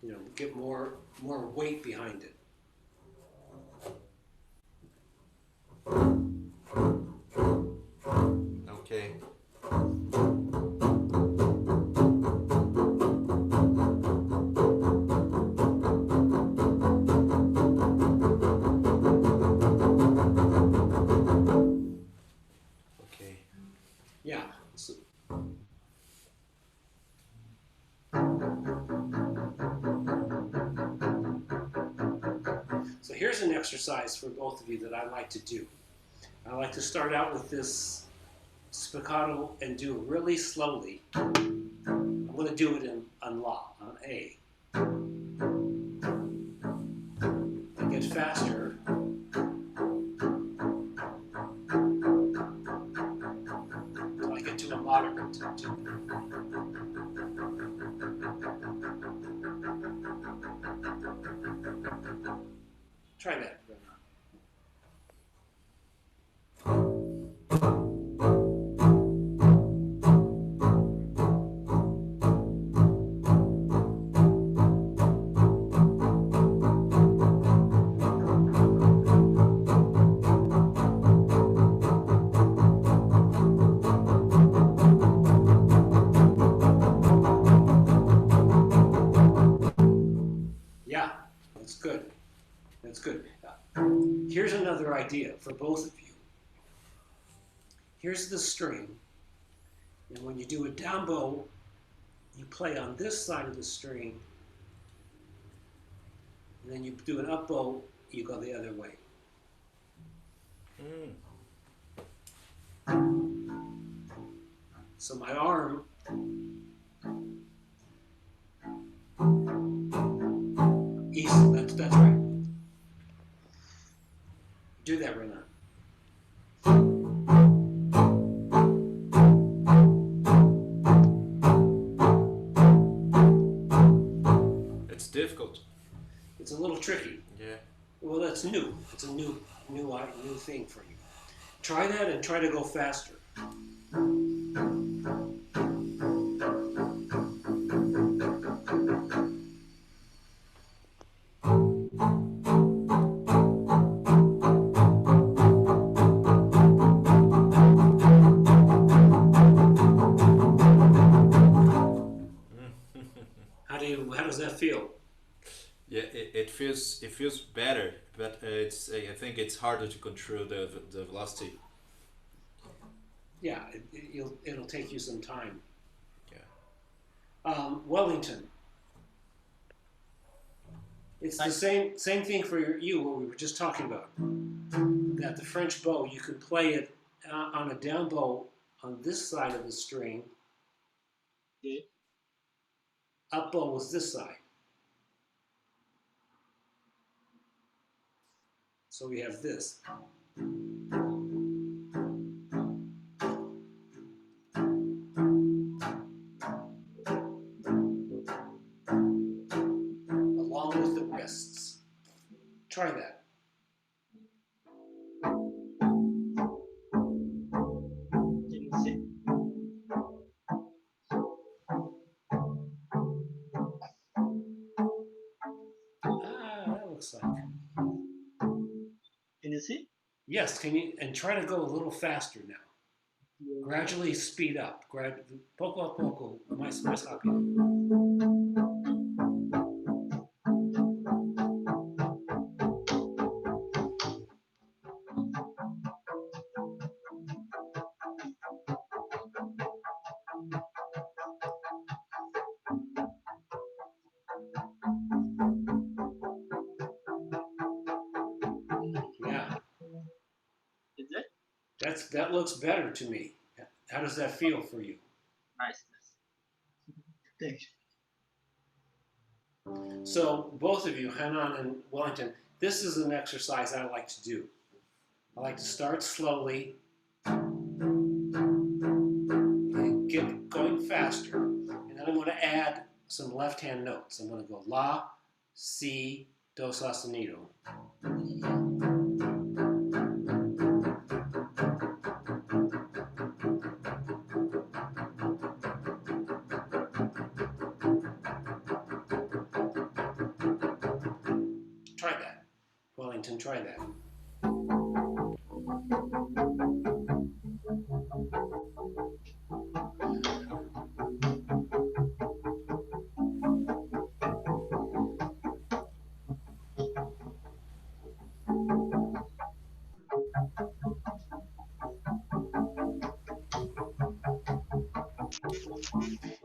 You know, get more weight behind it. Okay. Okay. Yeah. So, here's an exercise for both of you that I like to do. I like to start out with this spiccato and do it really slowly. I'm going to do it on La, on A. I get faster. Until I get to a moderate tune. Try that. Yeah, that's good. That's good. Here's another idea for both of you. Here's the string, and when you do a down bow, you play on this side of the string, and then you do an up bow, you go the other way. So my arm east, that's right. Do that, Renan. It's difficult. It's a little tricky. Yeah. Well, that's new. It's a new thing for you. Try that and try to go faster. How does that feel? Yeah, it feels better, but I think it's harder to control the velocity. Yeah, it'll take you some time. Yeah. Wellington. It's the same thing for you, what we were just talking about. That the French bow, you could play it on a down bow on this side of the string. Yeah. Up bow was this side. So we have this. Along with the wrists. Try that. Can you see? That looks like. Can you see? Yes, can you, and try to go a little faster now. Gradually speed up. Poco a poco, mais rápido. Yeah. Is it? That looks better to me. How does that feel for you? Nice. Thank you. So both of you, Hanan and Wellington, this is an exercise I like to do. I like to start slowly and get going faster, and then I'm going to add some left-hand notes. I'm going to go la, si, do sostenido. Try that. Wellington, try that.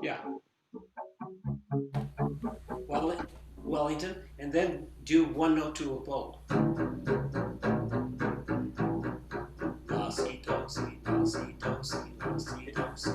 Yeah. Wellington, and then do one note to a bow. La, si, do, si, la, si, do, si, la, si, do, si.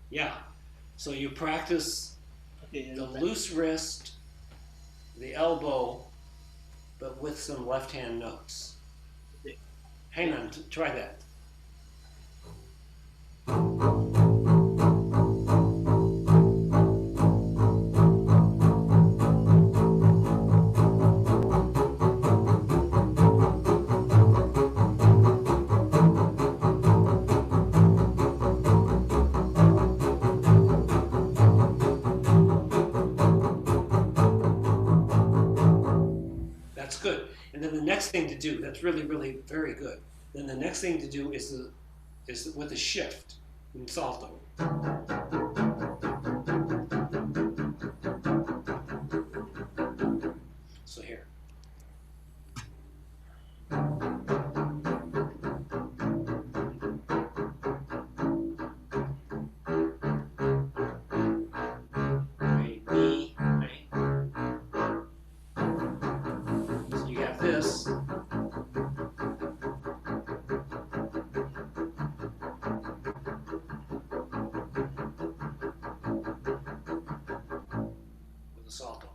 Yeah, so you practice the loose wrist, the elbow, but with some left-hand notes. Okay. Hang on, try that. That's good. And then the next thing to do, that's really, really very good. Then the next thing to do is with a shift in salto. So here. Right, knee, right. So you have this. With a salto.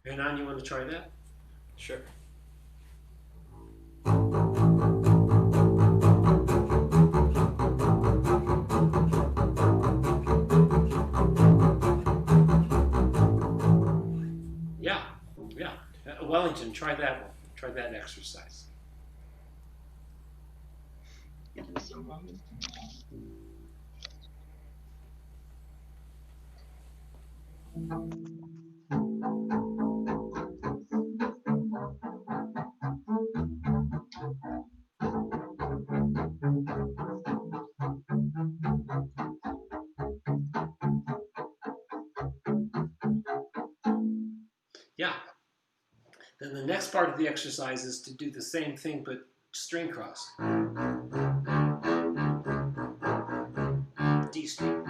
Renan, you want to try that? Sure. Yeah, yeah. Wellington, try that one. Try that exercise. Give me some moment. Yeah. Then the next part of the exercise is to do the same thing but string cross. D string.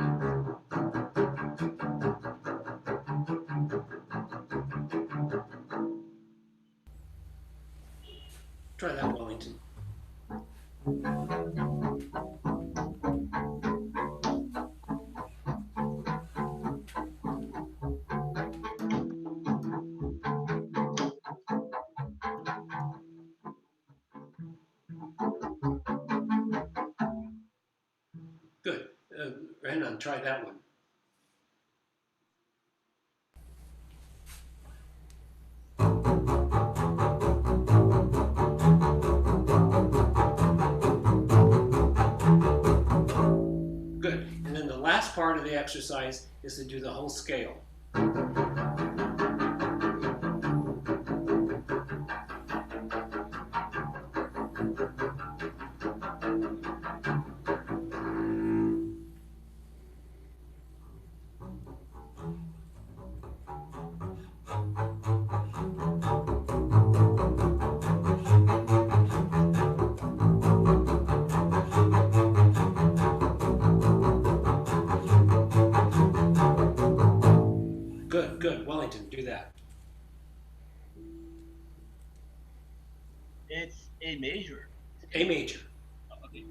Try that, Wellington. Good. Renan, try that one. Good. And then the last part of the exercise is to do the whole scale. Good, good. Wellington, do that. It's A major. A major. Okay.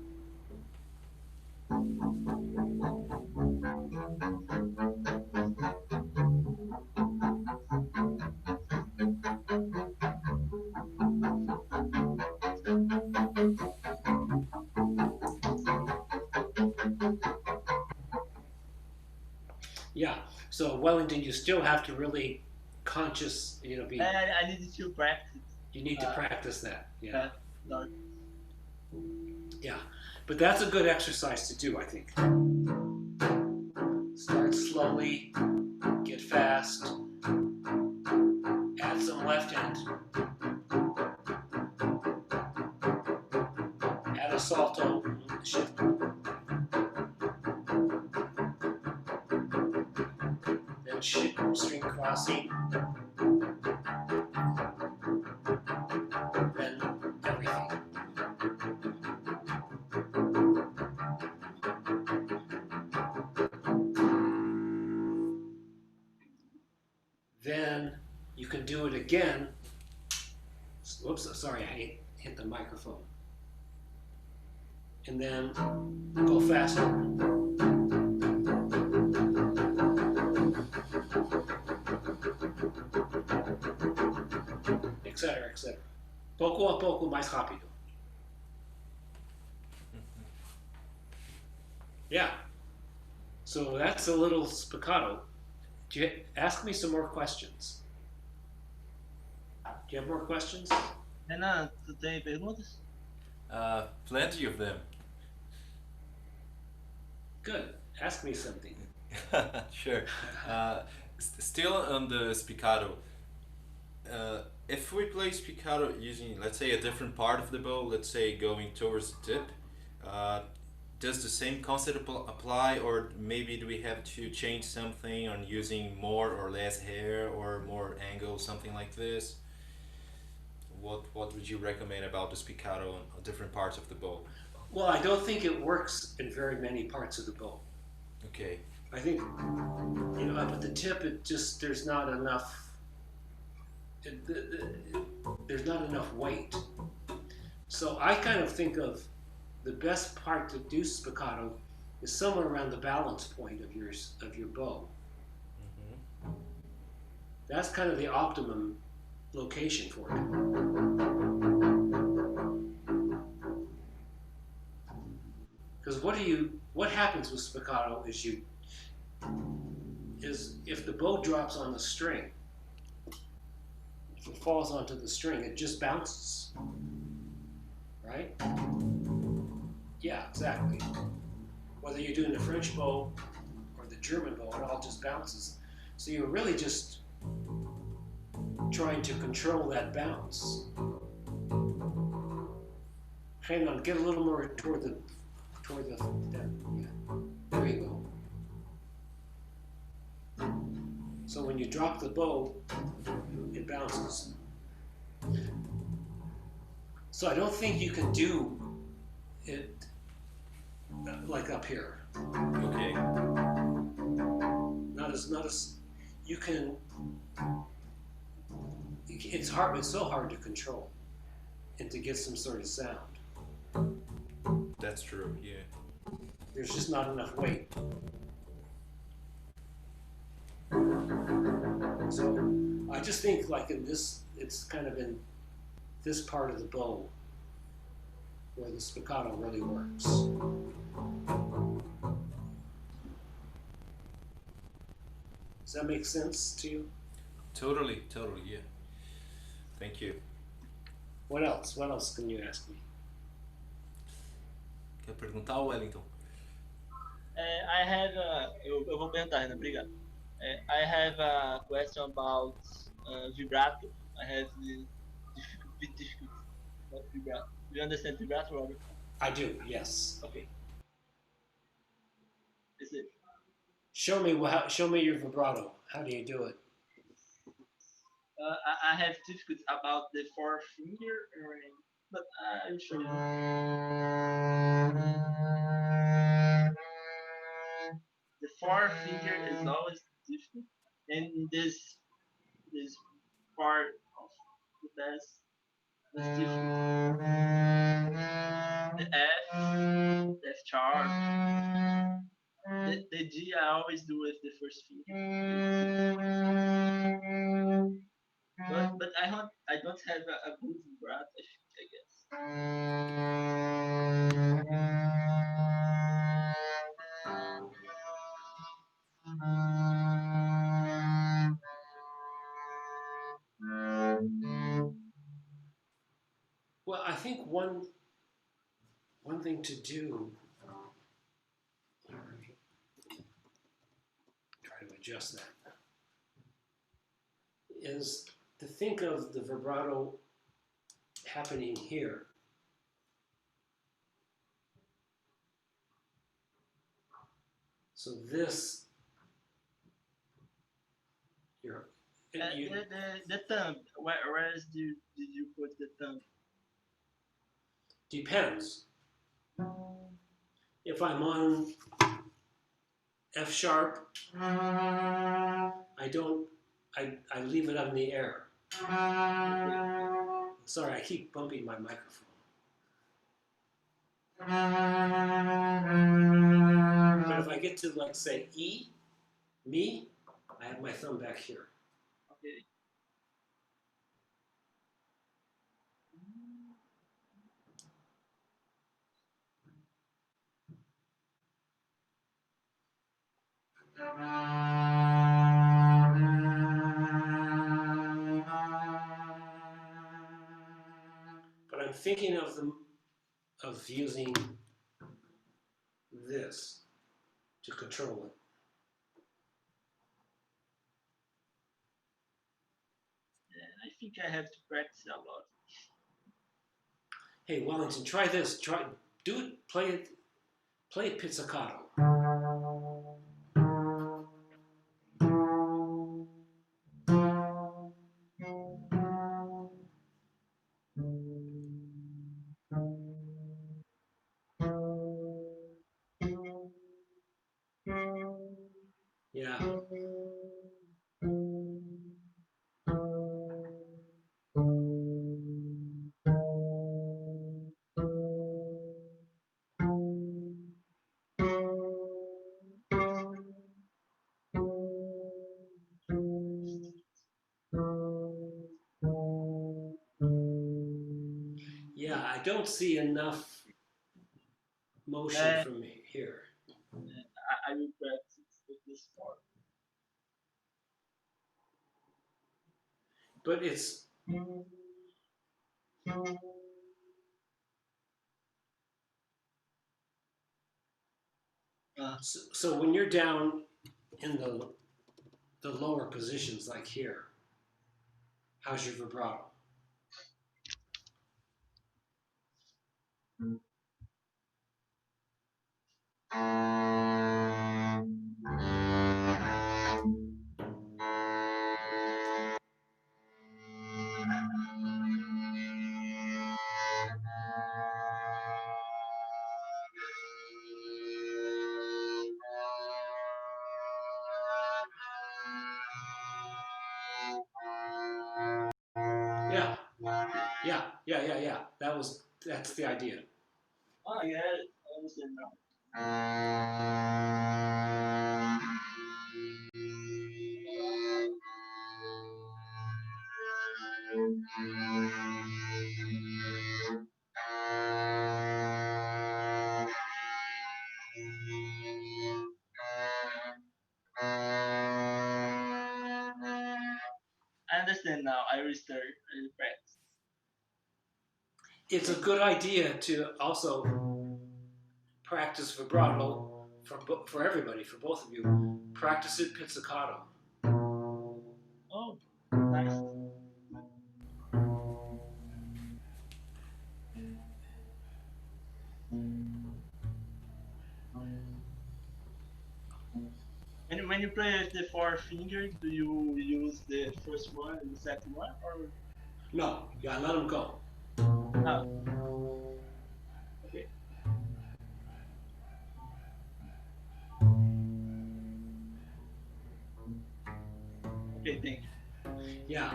Yeah. So Wellington, you still have to really conscious, be. I need to practice. You need to practice that. Yeah. That. Yeah. But that's a good exercise to do, I think. Start slowly, get fast, add some left hand, add a salto, shift. Then shift, string crossing, then everything. Then you can do it again. Whoops, sorry, I hit the microphone. And then go faster. Etc, etc. Poco a poco mais rápido. Yeah. So that's a little spiccato. Ask me some more questions. Do you have more questions? Renan, tu tem perguntas? Plenty of them. Good. Ask me something. Sure. Still on the spiccato. If we play spiccato using, let's say, a different part of the bow, let's say going towards the tip, does the same concept apply, or maybe do we have to change something on using more or less hair or more angle, something like this? What would you recommend about the spiccato on different parts of the bow? Well, I don't think it works in very many parts of the bow. Okay. I think, up at the tip, there's not enough. There's not enough weight. So I kind of think of the best part to do spiccato is somewhere around the balance point of your bow. Mm-hmm. That's kind of the optimum location for it. Because what happens with spiccato is if the bow drops on the string, if it falls onto the string, it just bounces, right? Yeah, exactly. Whether you're doing the French bow or the German bow, it all just bounces. So you're really just trying to control that bounce. Hang on, get a little more toward the yeah. There you go. So when you drop the bow, So I don't think you can do it like up here. Okay. Not as you can. It's hard. It's so hard to control and to get some sort of sound. That's true. Yeah. There's just not enough weight. So I just think like in this, it's kind of in this part of the bow where the spiccato really works. Does that make sense to you? Totally. Yeah. Thank you. What else? What else can you ask me? Quer perguntar, Wellington? I have eu vou perguntar, Renan, obrigado. I have a question about vibrato. I have difficulty about vibrato. Do you understand vibrato, Robert? I do, yes. Okay. Is it? Show me your vibrato. How do you do it? I have difficulty about the forefinger, but I'll show you. The forefinger is always difficult, and in this part of the bass, it's difficult. The F sharp, the G I always do with the first finger. But I don't have a good vibrato, I guess. Well, I think one thing to do. Try to adjust that. Is to think of the vibrato happening here. So this, the thumb. Where did you put the thumb? depends. If I'm on F sharp, I leave it up in the air. Sorry, I keep bumping my microphone. But if I get to, like, say, E, me, I have my thumb back here. Okay. But I'm thinking of using this to control it. I think I have to practice a lot. Hey, Wellington, try this. Do it. Play it pizzicato. Yeah. Yeah, I don't see enough motion from me here. I will practice with this part. But it's so when you're down in the lower positions, like here, how's your vibrato? Yeah. That's the idea. Oh, yeah, I understand now. I understand now. I restart. I practice. It's a good idea to also practice vibrato for everybody, for both of you. Practice it pizzicato. Oh, nice. And when you play with the four finger, do you use the first one and the second one, or No, yeah, let them go. no? Okay. Okay, thank you. Yeah,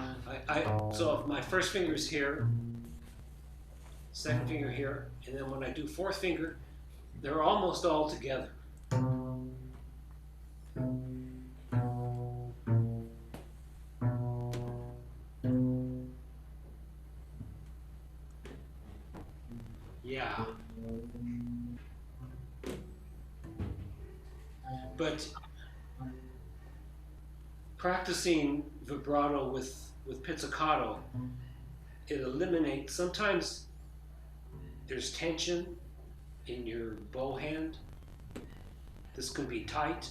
so if my first finger is here, second finger here, and then when I do fourth finger, they're almost all together. Yeah. But practicing vibrato with pizzicato, it eliminates, sometimes there's tension in your bow hand. This can be tight,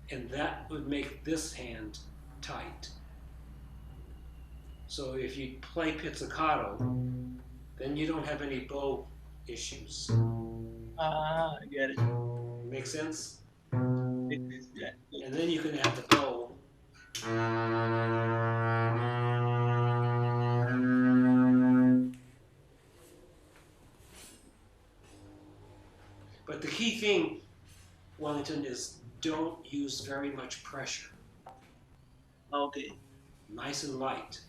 and that would make this hand tight. So if you play pizzicato, then you don't have any bow issues. I get it. Make sense? It is, yeah. And then you can add the bow. But the key thing, Wellington, is don't use very much pressure. Okay. Nice and light.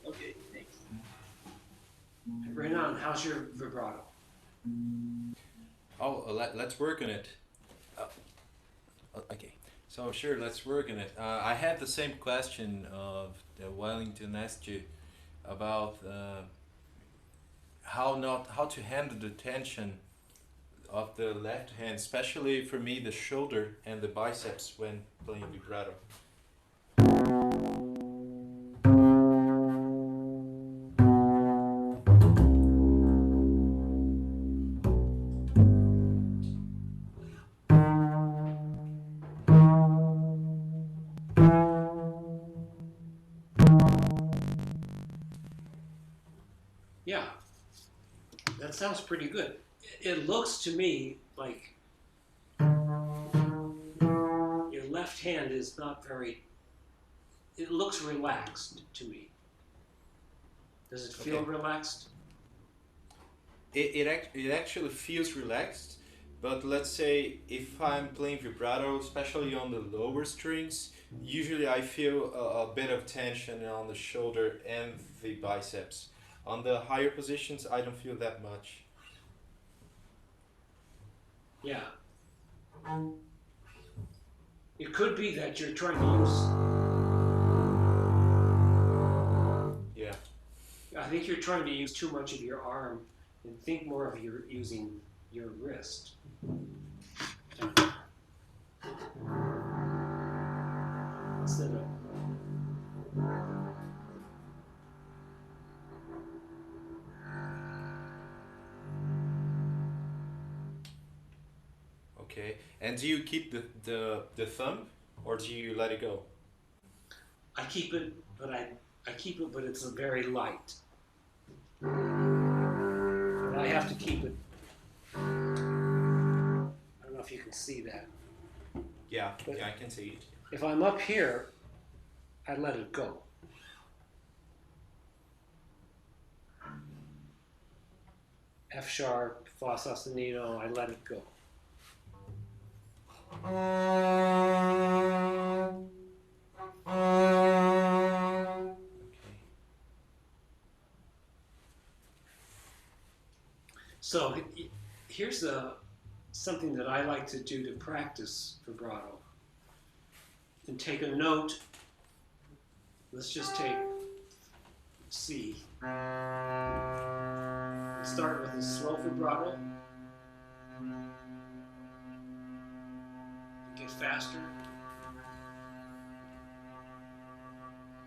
Okay, thanks. Renan, how's your vibrato? Oh, let's work on it. Okay, so sure, let's work on it. I had the same question of Wellington asked you about how to handle the tension of the left hand, especially for me the shoulder and the biceps when playing vibrato. Yeah, that sounds pretty good. It looks to me like your left hand is not very, it looks relaxed to me. Does it feel relaxed? It actually feels relaxed, but let's say if I'm playing vibrato, especially on the lower strings, usually I feel a bit of tension on the shoulder and the biceps. On the higher positions, I don't feel that much. Yeah. It could be that you're trying to use, Yeah. I think you're trying to use too much of your arm and think more of using your wrist. Instead of Okay. And do you keep the thumb, or do you let it go? I keep it, but but it's very light. But I have to keep it. I don't know if you can see that. Yeah, But yeah, I can see it. if I'm up here, I let it go. F sharp, fa sostenido, I let it go. So here's something that I like to do to practice vibrato. And take a note. Let's just take C. Start with a slow vibrato. Get faster.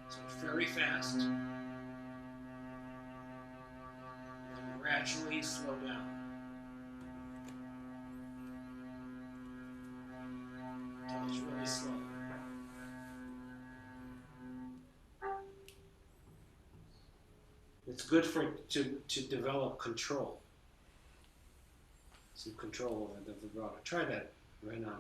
So very fast. And gradually slow down. Until it's really slow. It's good to develop control. Some control over the vibrato. Try that right now.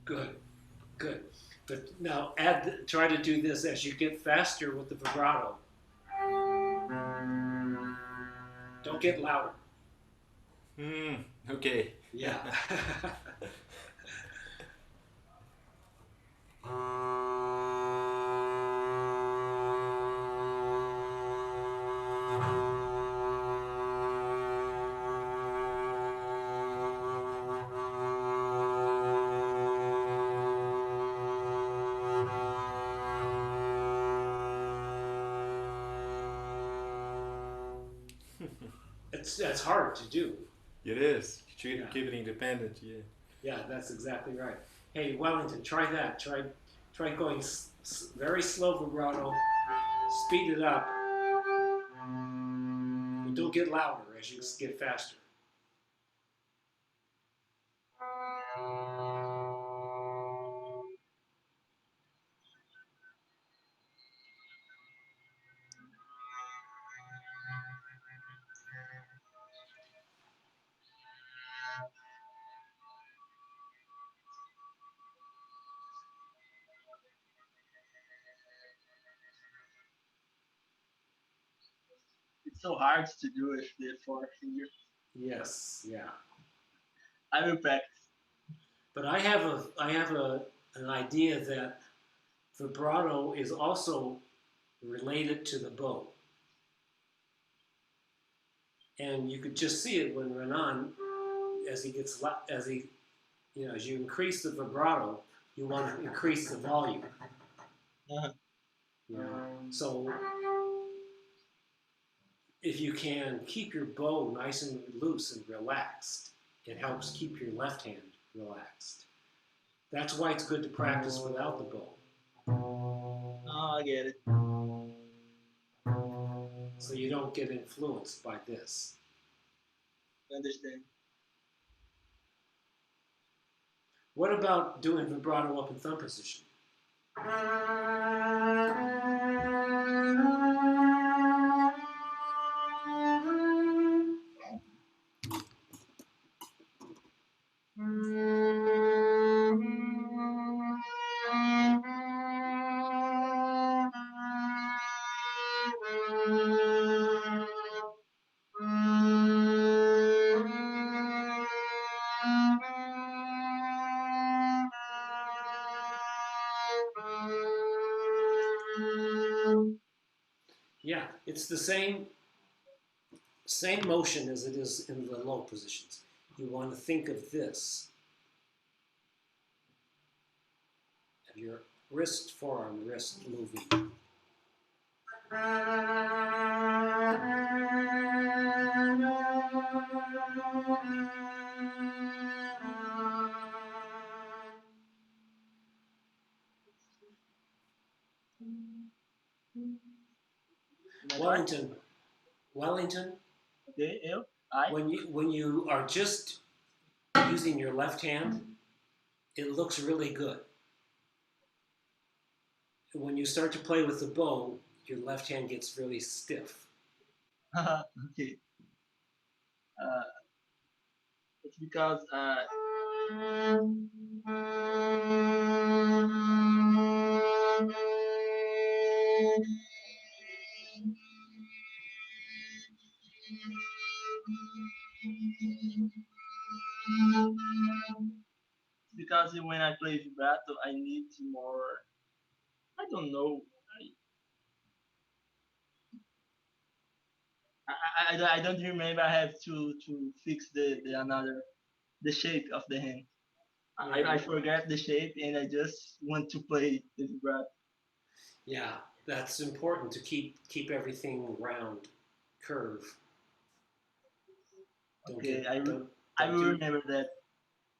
Good, good. But now try to do this as you get faster with the vibrato. Don't get louder. Okay. Yeah. That's hard to do. It is. Keep it independent. Yeah. Yeah, that's exactly right. Hey, Wellington, try that. Try going very slow vibrato. Speed it up. But don't get louder as you get faster. It's so hard to do with the four fingers. Yes, yeah. I will practice. But I have an idea that vibrato is also related to the bow. And you could just see it when Renan, as you increase the vibrato, you want to increase the volume. So if you can keep your bow nice and loose and relaxed, it helps keep your left hand relaxed. That's why it's good to practice without the bow. Oh, I get it. So you don't get influenced by this. I understand. What about doing vibrato up in thumb position? Yeah, it's the same motion as it is in the low positions. You want to think of this. Have your forearm wrist moving. Wellington. Okay, When you are just using your left hand, it looks really good. When you start to play with the bow, your left hand gets really stiff. Okay. It's because Because when I play vibrato, I need more. I don't know. I don't remember. I have to fix the shape of the hand. I forget the shape and I just want to play the vibrato. Yeah, that's important to keep everything round, curve. Okay, I will remember that.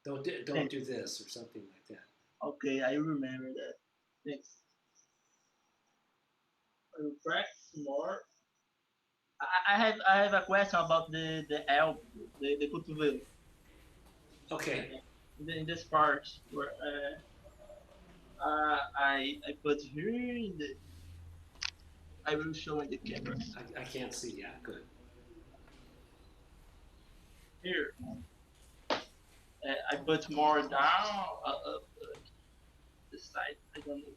Don't do this or something like that. Okay, I remember that. Thanks. I will practice more. I have a question about the elbow, the cotovelo. Okay. In this part where I put here in the. I will show in the camera. I can't see. Yeah, good. Here, I put more down this side. I don't know.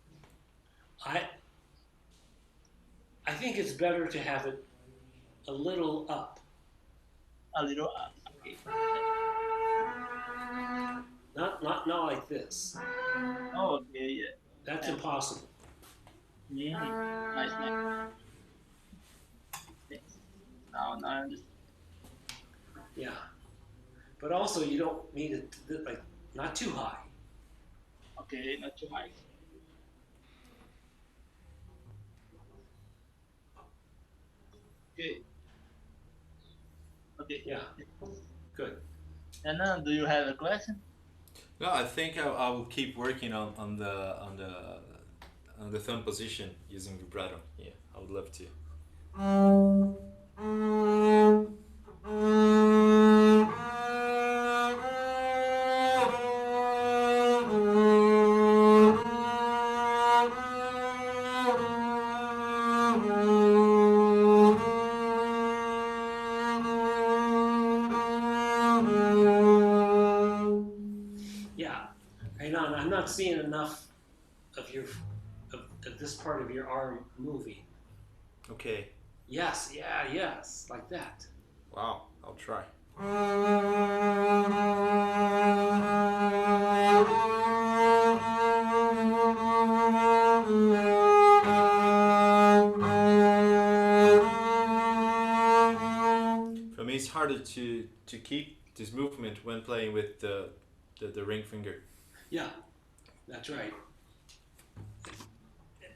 I think it's better to have it a little up. A little up. Okay. Not like this. Oh, okay, yeah. That's impossible. Nice, nice. Thanks. Now I understand. Yeah, but also you don't need it like not too high. Okay, not too high. Okay. Okay. Yeah. Good. And do you have a question? No, I think I will keep working on the thumb position using vibrato. Yeah, I would love to. Yeah, hang on. I'm not seeing enough of of this part of your arm moving. Okay. Yes, yeah, yes, like that. Wow, I'll try. For me, it's harder to keep this movement when playing with the ring finger. Yeah, that's right.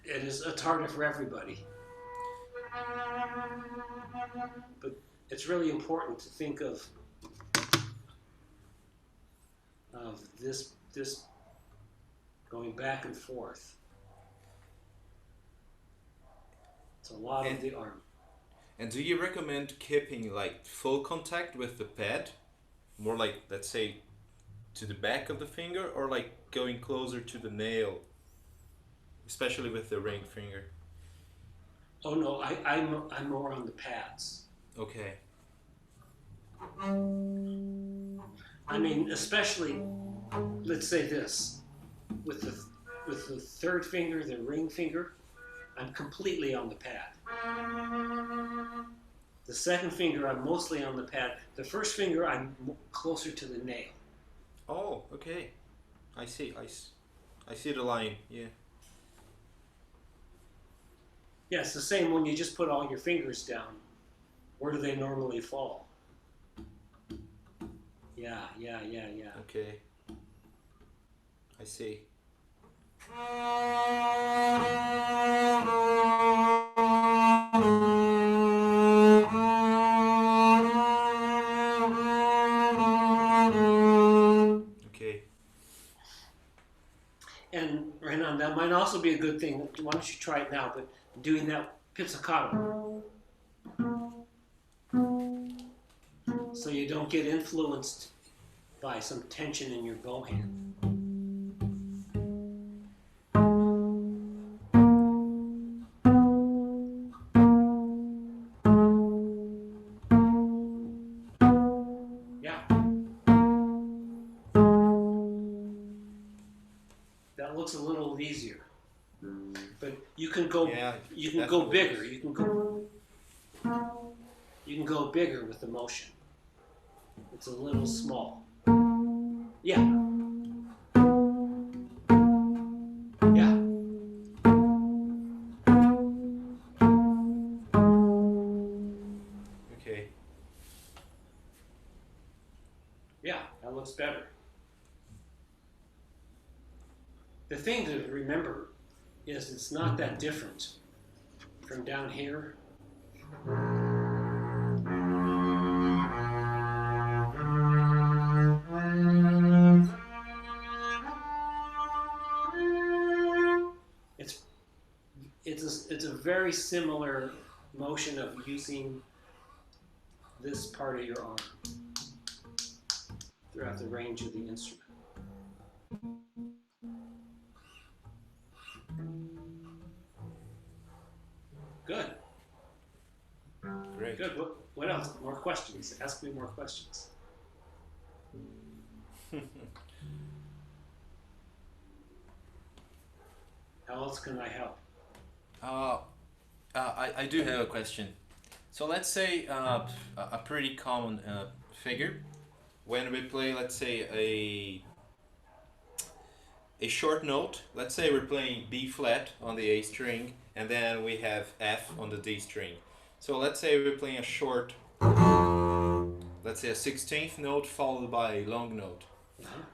It's harder for everybody. But it's really important to think of this going back and forth. It's a lot of the arm. And do you recommend keeping like full contact with the pad? More like, let's say, to the back of the finger, or like going closer to the nail? Especially with the ring finger. Oh no, I'm more on the pads. Okay. I mean, especially, let's say this, with the third finger, the ring finger, I'm completely on the pad. The second finger, I'm mostly on the pad. The first finger, I'm closer to the nail. Oh, okay. I see. I see the line. Yeah. Yeah, it's the same when you just put all your fingers down. Where do they normally fall? Yeah. Okay. I see. Okay. And Renan, that might also be a good thing. Why don't you try it now? But doing that pizzicato, so you don't get influenced by some tension in your bow hand. Yeah. You can go. Yeah, You can go definitely. bigger. You can go. You can go bigger with the motion. It's a little small. Yeah. Yeah. Okay. Yeah, that looks better. The thing to remember is it's not that different from down here. It's a very similar motion of using this part of your arm throughout the range of the instrument. Good. Great. Good. What else? More questions. Ask me more questions. How else can I help? I do have a question. So let's say a pretty common figure when we play, let's say a short note. Let's say we're playing B flat on the A string, and then we have F on the D string. So let's say we're playing a short, let's say a 16th note followed by a long note.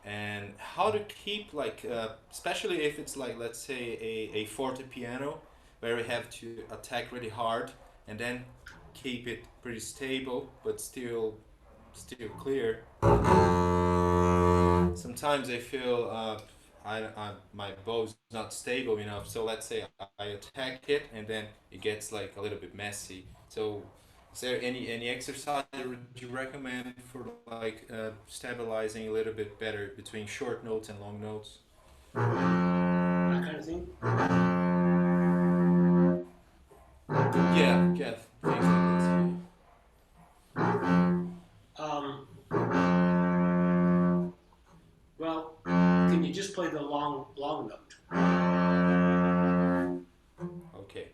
And how to keep like, especially if it's like, let's say a forte piano where we have to attack really hard and then keep it pretty stable but still clear. Sometimes I feel my bow's not stable enough, so let's say I attack it and then it gets like a little bit messy. So is there any exercise that would you recommend for like stabilizing a little bit better between short notes and long notes? That kind of thing? Yeah, things like this. Well, can you just play the long note? Okay,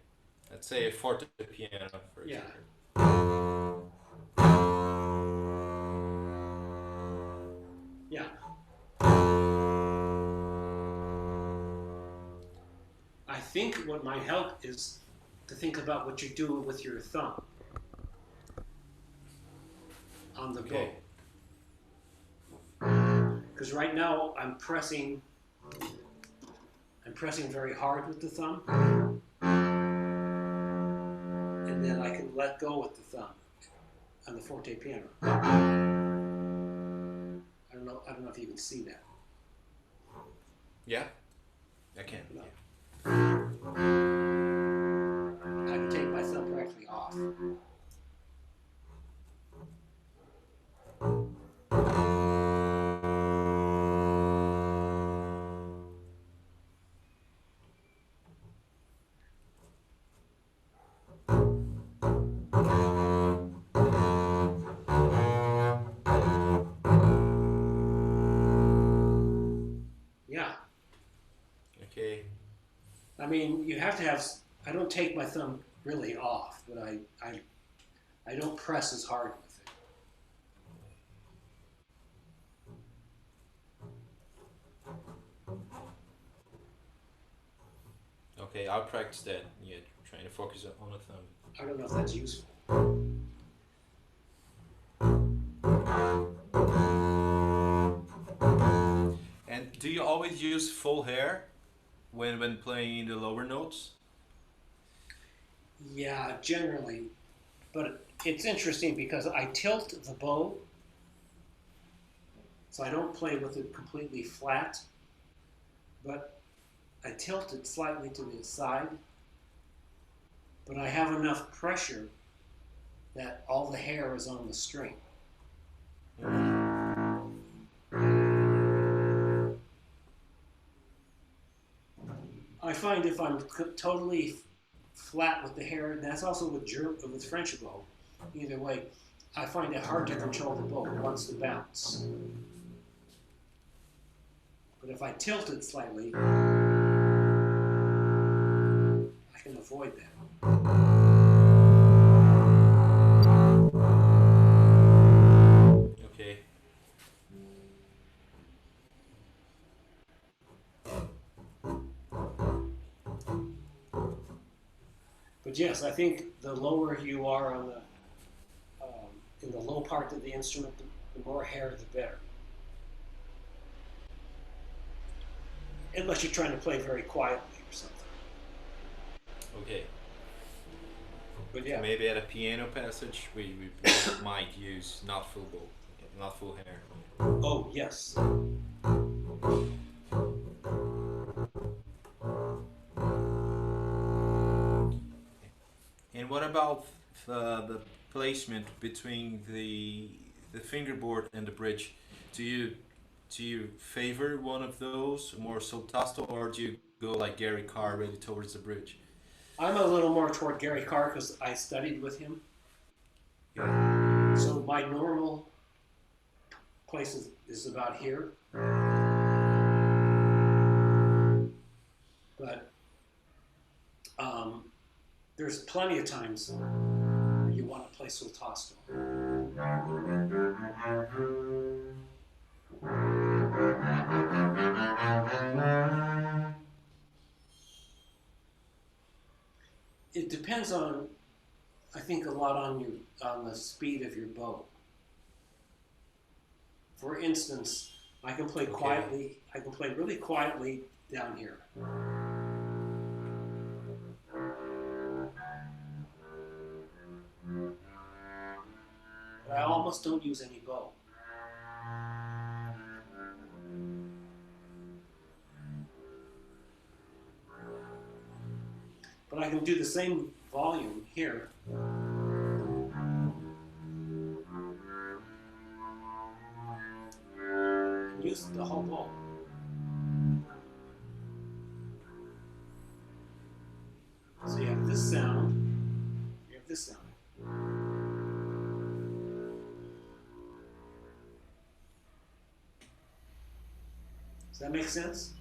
let's say a forte piano, for Yeah. example. Yeah. I think what might help is to think about what you're doing with your thumb on the bow. Because right now I'm pressing very hard with the thumb, and then I can let go with the thumb on the forte piano. I don't know if you can see that. Yeah, I can. No. Yeah. I can take my thumb practically off. Yeah. Okay. I mean, you have to have. I don't take my thumb really off, but I don't press as hard with it. Okay, I'll practice that. Yeah, trying to focus on the thumb. I don't know if that's useful. And do you always use full hair when playing the lower notes? Yeah, generally, but it's interesting because I tilt the bow, so I don't play with it completely flat, but I tilt it slightly to the side, but I have enough pressure that all the hair is on the string. I find if I'm totally flat with the hair, and that's also with French bow, either way, I find it hard to control the bow. It wants to bounce. But if I tilt it slightly, But yes, I think the lower you are on the in the low part of the instrument, the more hair, the better. Unless you're trying to play very quietly or something. Okay. But yeah. Maybe at a piano passage, we might use not full bow, not full hair. Oh, yes. And what about the placement between the fingerboard and the bridge? Do you favor one of those, more soltasto, or do you go like Gary Carr, really towards the bridge? I'm a little more toward Gary Carr because I studied with him. Yeah. So my normal place is about here. But there's plenty of times where you want to play soltasto. It depends on, I think, a lot on the speed of your bow. For instance, I can play quietly. I can play really quietly down here. But I almost don't use any bow. But I can do the same volume here. And use the whole bow. So you have this sound, you have this sound. Does that make sense?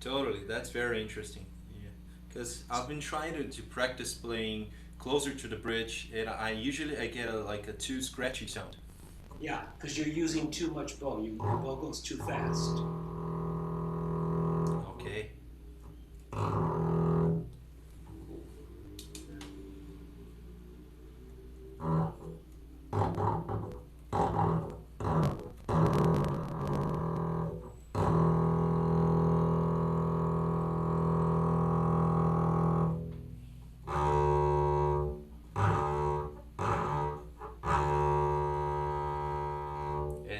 Totally, that's very interesting. Yeah, because I've been trying to practice playing closer to the bridge, and I usually get like a too scratchy sound. Yeah, because you're using too much bow. Your bow goes too fast. Okay.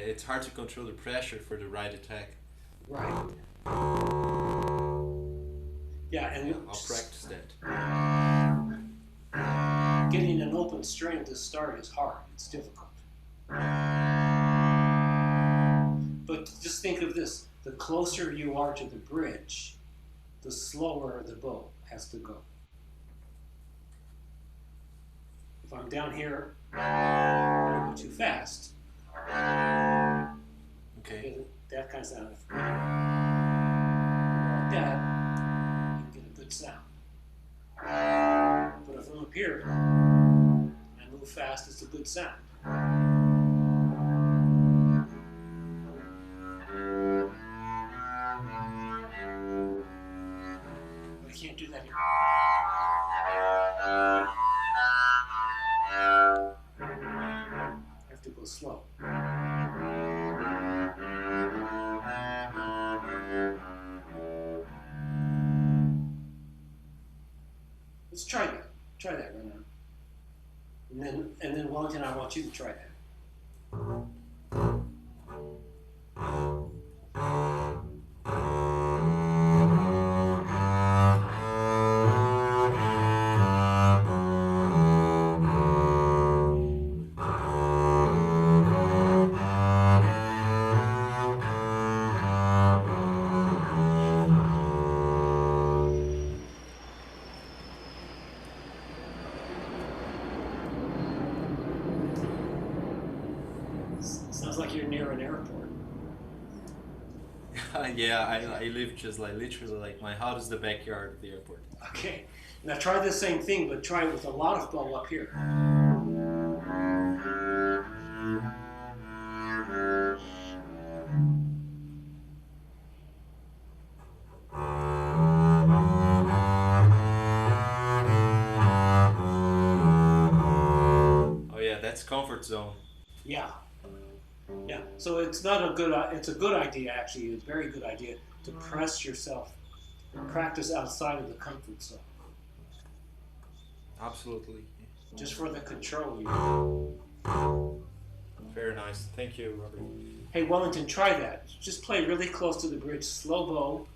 It's hard to control the pressure for the right attack. Right. Yeah, and I'll practice that. Getting an open string to start is hard. It's difficult. But just think of this. The closer you are to the bridge, the slower the bow has to go. If I'm down here, I go too fast. Okay. That kind of sound. Like that, you get a good sound. But if I'm up here, and I move fast, it's a good sound. But I can't do that here. I have to go slow. Let's try that. Try that right now. And then Wellington, I want you to try that. Sounds like you're near an airport. Yeah, I live just like literally like my house is the backyard of the airport. Okay. Now try the same thing, but try it with a lot of bow up here. comfort zone. Yeah. Yeah. So it's not a good. It's a good idea actually. It's a very good idea to press yourself, practice outside of the comfort zone, Absolutely. just for the control. Very nice. Thank you, Robert. Hey, Wellington, try that. Just play really close to the bridge, slow bow.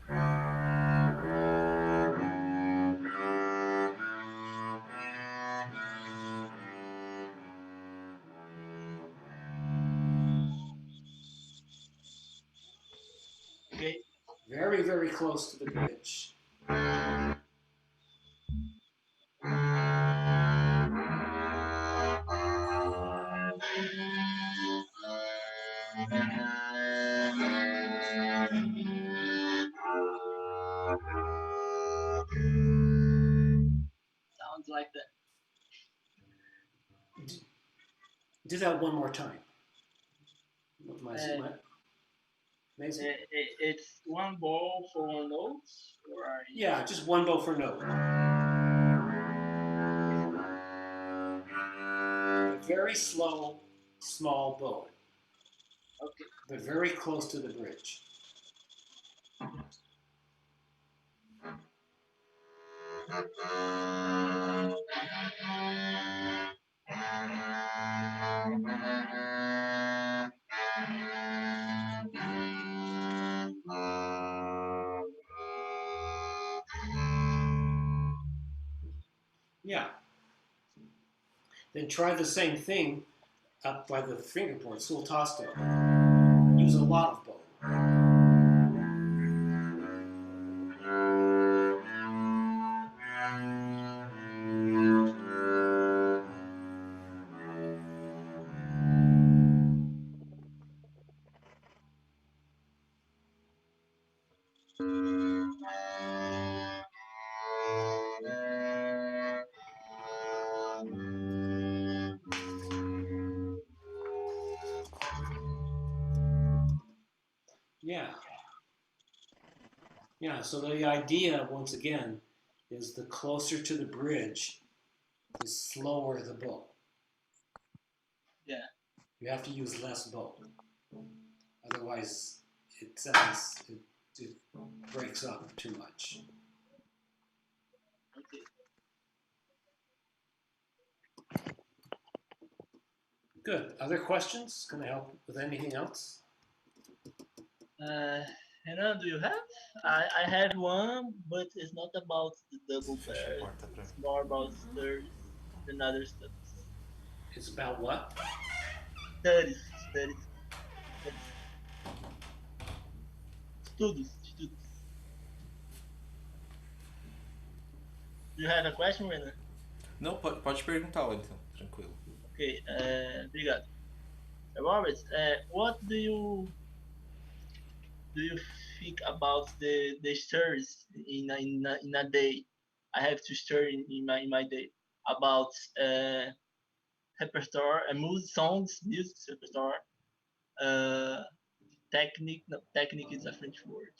Okay. Very, very close to the bridge. Sounds like that. Do that one more time. It's one ball for one note, or Yeah, just one bow for note. A very slow, small bow. okay. But very close to the bridge. Yeah. Then try the same thing up by the fingerboard, sul tasto. Use a lot of bow. Yeah. Yeah, so the idea, once again, is the closer to the bridge, the slower the bow. Yeah. You have to use less bow. Otherwise, it breaks up too much. Okay. Good. Other questions? Can I help with anything else? Renan, do you have? I have one, but it's not about the double Fecha a pairs. porta para It's more about studies and other stuff. It's about what? Studies. Estudos. Do you have a question, Renan? Não, pode perguntá-lo então, tranquilo. Okay, obrigado. Robert, what do you think about the stories in a day? I have to study in my day about repertoire and music repertoire. Technique, no, technique is a French word.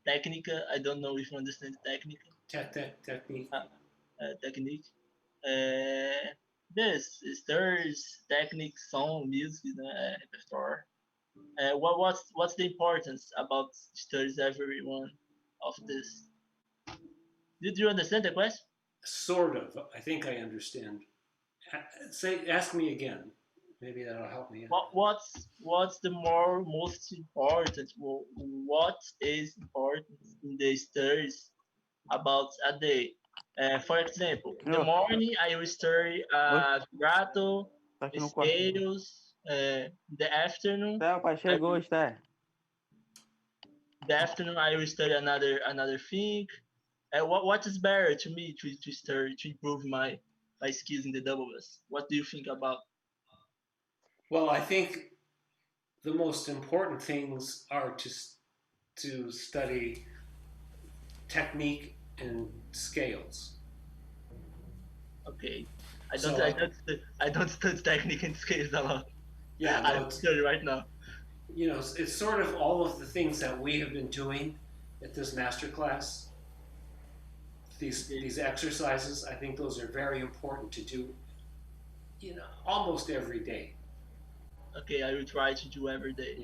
Technica, I don't know if you understand technique. Technique. Technique. This stories, technique, song, music, repertoire. What's the importance about studies every one of this? Did you understand the question? Sort of. I think I understand. Ask me again. Maybe that'll help me. What's the most important? What is important in the studies about a day? For example, in the morning I will study vibrato, scales. The afternoon. The afternoon I will study another thing. What is better to me to study to improve my skills in the double bass? What do you think about? Well, I think the most important things are to study technique and scales. Okay, I don't study technique and scales a lot. Yeah, no, I'm studying right now. You know, it's sort of all of the things that we have been doing at this masterclass. These exercises, I think those are very important to do almost every day. Okay, I will try to do every day.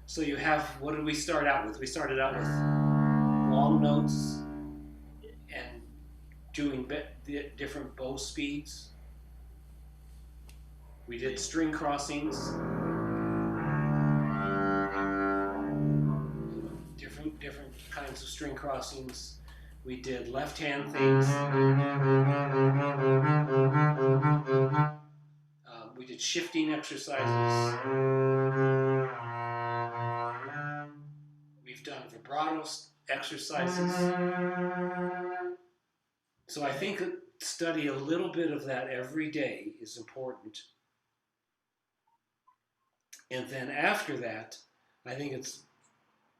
So you have, what did we start out with? We started out with long notes and doing different bow speeds. We did string crossings, different kinds of string crossings. We did left hand things. We did shifting exercises. We've done vibrato exercises. So I think study a little bit of that every day is important. And then after that, I think it's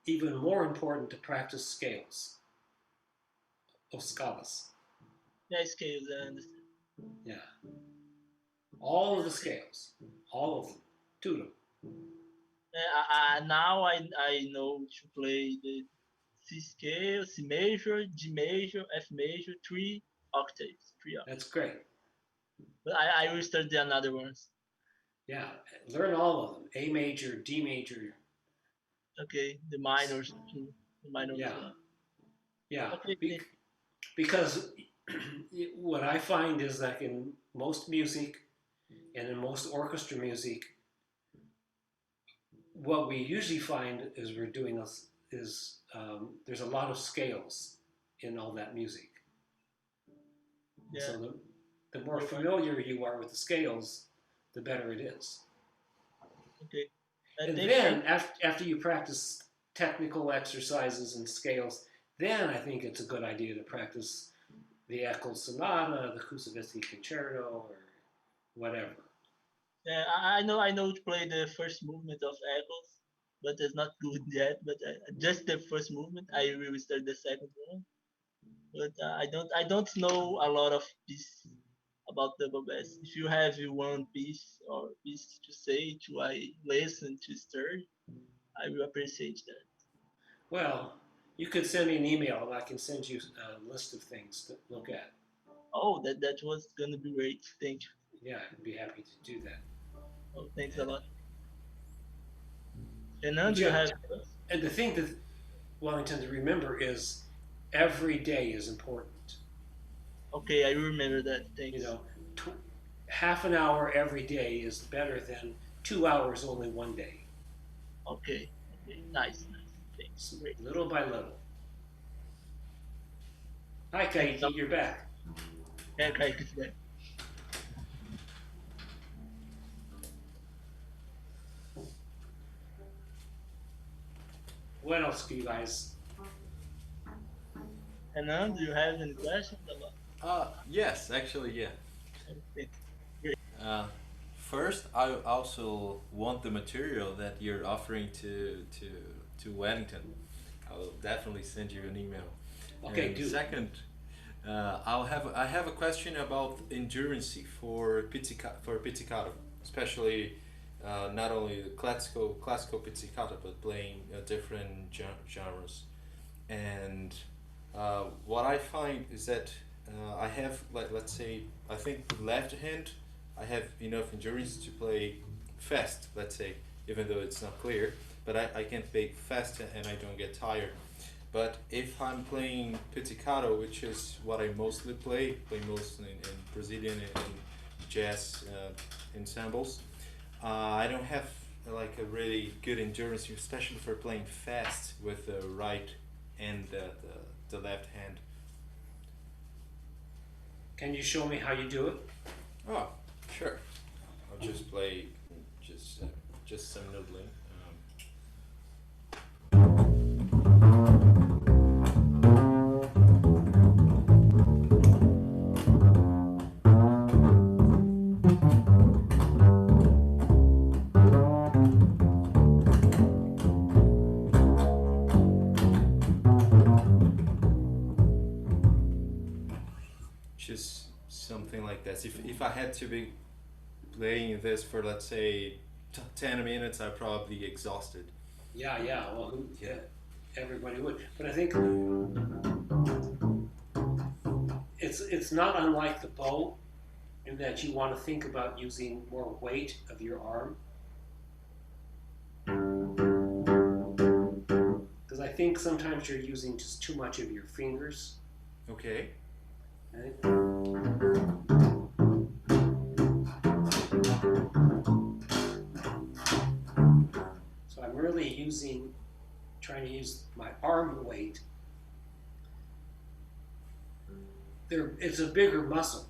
even more important to practice scales. Or scalas. Yeah, scales, I understand. Yeah. All of the scales. All of them. Tudo. Now I know to play the C scale, C major, G major, F major, 3 octaves. That's great. But I will study another ones. Yeah, learn all of them. A major, D major. Okay, the minors too. The minors. Yeah. Okay. Because what I find is that in most music and in most orchestra music, what we usually find is there's a lot of scales in all that music. Yeah. So the more familiar you are with the scales, the better it is. Okay. And then after you practice technical exercises and scales, then I think it's a good idea to practice the Eccles Sonata, the Kusavisky Concerto, or whatever. Yeah, I know to play the first movement of Eccles, but it's not good yet. But just the first movement, I will start the second one. But I don't know a lot of piece about double bass. If you have one piece or piece to say to I listen to start, I will appreciate that. Well, you could send me an email and I can send you a list of things to look at. Oh, that was gonna be great. Thank you. Yeah, I'd be happy to do that. Oh, thanks a lot. And now do you have? And the thing that Wellington to remember is every day is important. Okay, I remember that. Thanks. Half an hour every day is better than 2 hours only one day. Okay. Nice. Thanks. Great. Little by little. Hi, Kaiki, you're back. Yeah, Kaiki's back. What else do you guys? And now, do you have any questions about? Yes, actually, yeah. Okay. First, I also want the material that you're offering to Wellington. I'll definitely send you an email. Okay. And second, I have a question about endurance for pizzicato, especially not only the classical pizzicato, but playing different genres. And what I find is that I have, let's say, I think with left hand, I have enough endurance to play fast, let's say, even though it's not clear, but I can play fast and I don't get tired. But if I'm playing pizzicato, which is what I mostly play mostly in Brazilian and jazz ensembles, I don't have like a really good endurance, especially for playing fast with the right and the left hand. Can you show me how you do it? Oh, sure. I'll just play just some noodling. Just something like that. If I had to be playing this for, let's say, 10 minutes, I'd probably be exhausted. Yeah. Well, everybody would. But I think it's not unlike the bow and that you want to think about using more weight of your arm. Because I think sometimes you're using just too much of your fingers. Okay. Right? So I'm really trying to use my arm weight. It's a bigger muscle.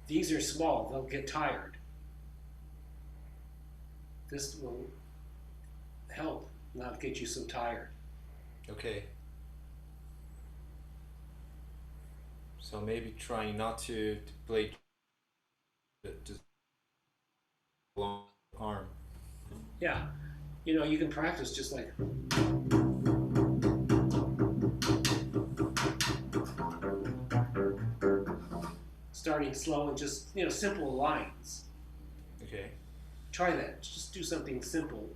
These are small, they'll get tired. This will help not get you so tired. Okay. So maybe trying not to play just long arm. Yeah, you can practice just like. Starting slow and just, simple lines. Okay. Try that. Just do something simple.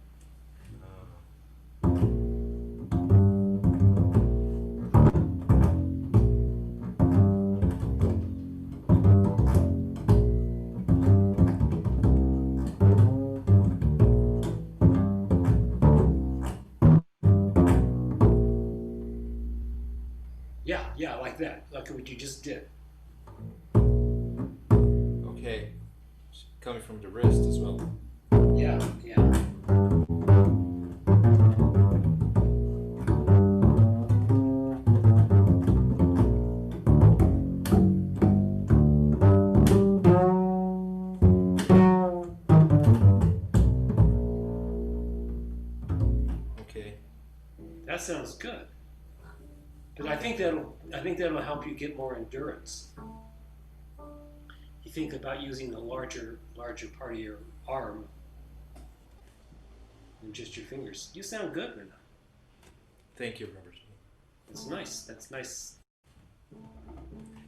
Yeah, like that. Like what you just did. Okay. Coming from the wrist as well. Yeah. Okay. That sounds good. But I think that'll help you get more endurance. You think about using the larger part of your arm than just your fingers. You sound good, Rena. Thank you, Robert. That's nice. That's nice.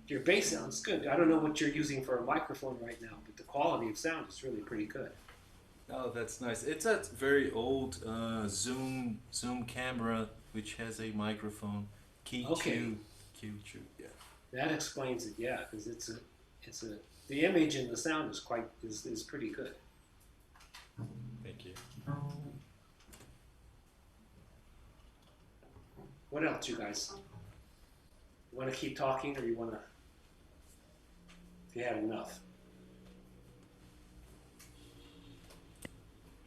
Your bass sounds good. I don't know what you're using for a microphone right now, but the quality of sound is really pretty good. Oh, that's nice. It's a very old Zoom camera which has a microphone. Key two. Yeah. That explains it. Yeah, because the image and the sound is pretty good. Thank you. What else, you guys? You want to keep talking, or you want to? If you had enough.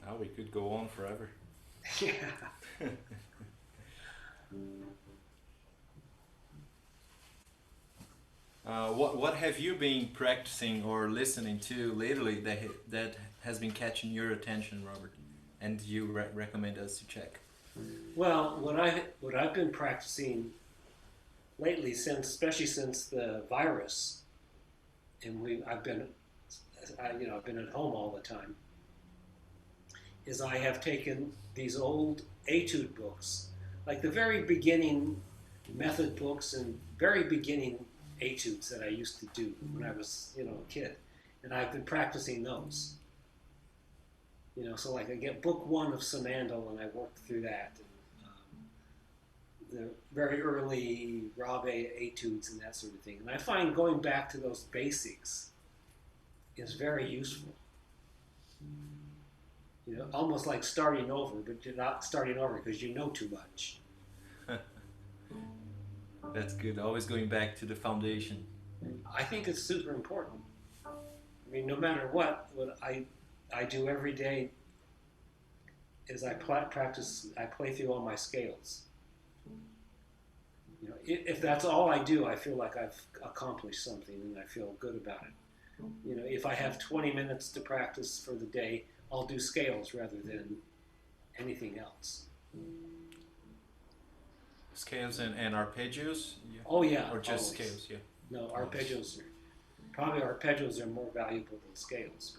Now we could go on forever. Yeah. What have you been practicing or listening to lately that has been catching your attention, Robert, and you recommend us to check? Well, what I've been practicing lately, especially since the virus, and I've been at home all the time, is I have taken these old etude books, like the very beginning method books and very beginning etudes that I used to do when I was, a kid, and I've been practicing those. So like I get book 1 of Samandal and I work through that. The very early Rave etudes and that sort of thing. And I find going back to those basics is very useful. Almost like starting over, but you're not starting over because you know too much. That's good. Always going back to the foundation. I think it's super important. I mean, no matter what I do every day is I play through all my scales. If that's all I do, I feel like I've accomplished something and I feel good about it. If I have 20 minutes to practice for the day, I'll do scales rather than anything else. Scales and arpeggios? Yeah. Oh yeah. Or just always. scales, yeah. No, arpeggios are more valuable than scales,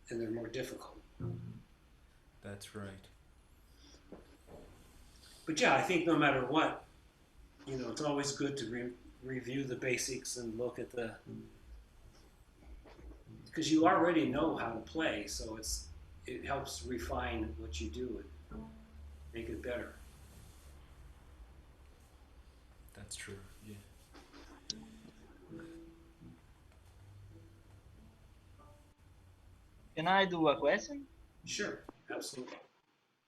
and they're more difficult. That's right. But yeah, I think no matter what, it's always good to review the basics and look at because you already know how to play, so it helps refine what you do and make it better. That's true, yeah. Can I do a question? Sure, absolutely.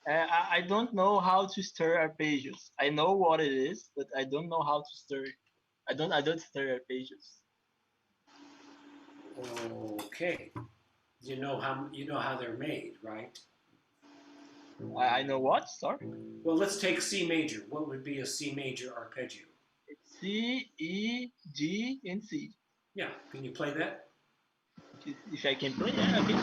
I don't know how to stir arpeggios. I know what it is, but I don't know how to stir it. I don't stir arpeggios. Okay. You know how they're made, right? I know what. Sorry. Well, let's take C major. What would be a C major arpeggio? It's C, E, G, and C. Yeah. Can you play that? If I can play, yeah, okay.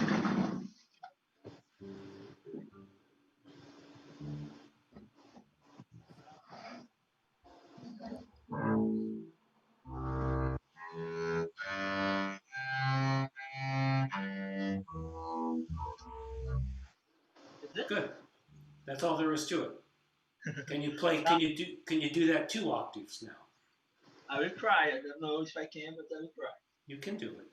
Is it? Good. That's all there is to it. Can you play? Can you do that 2 octaves now? I will try. I don't know if I can, but I will try. You can do it.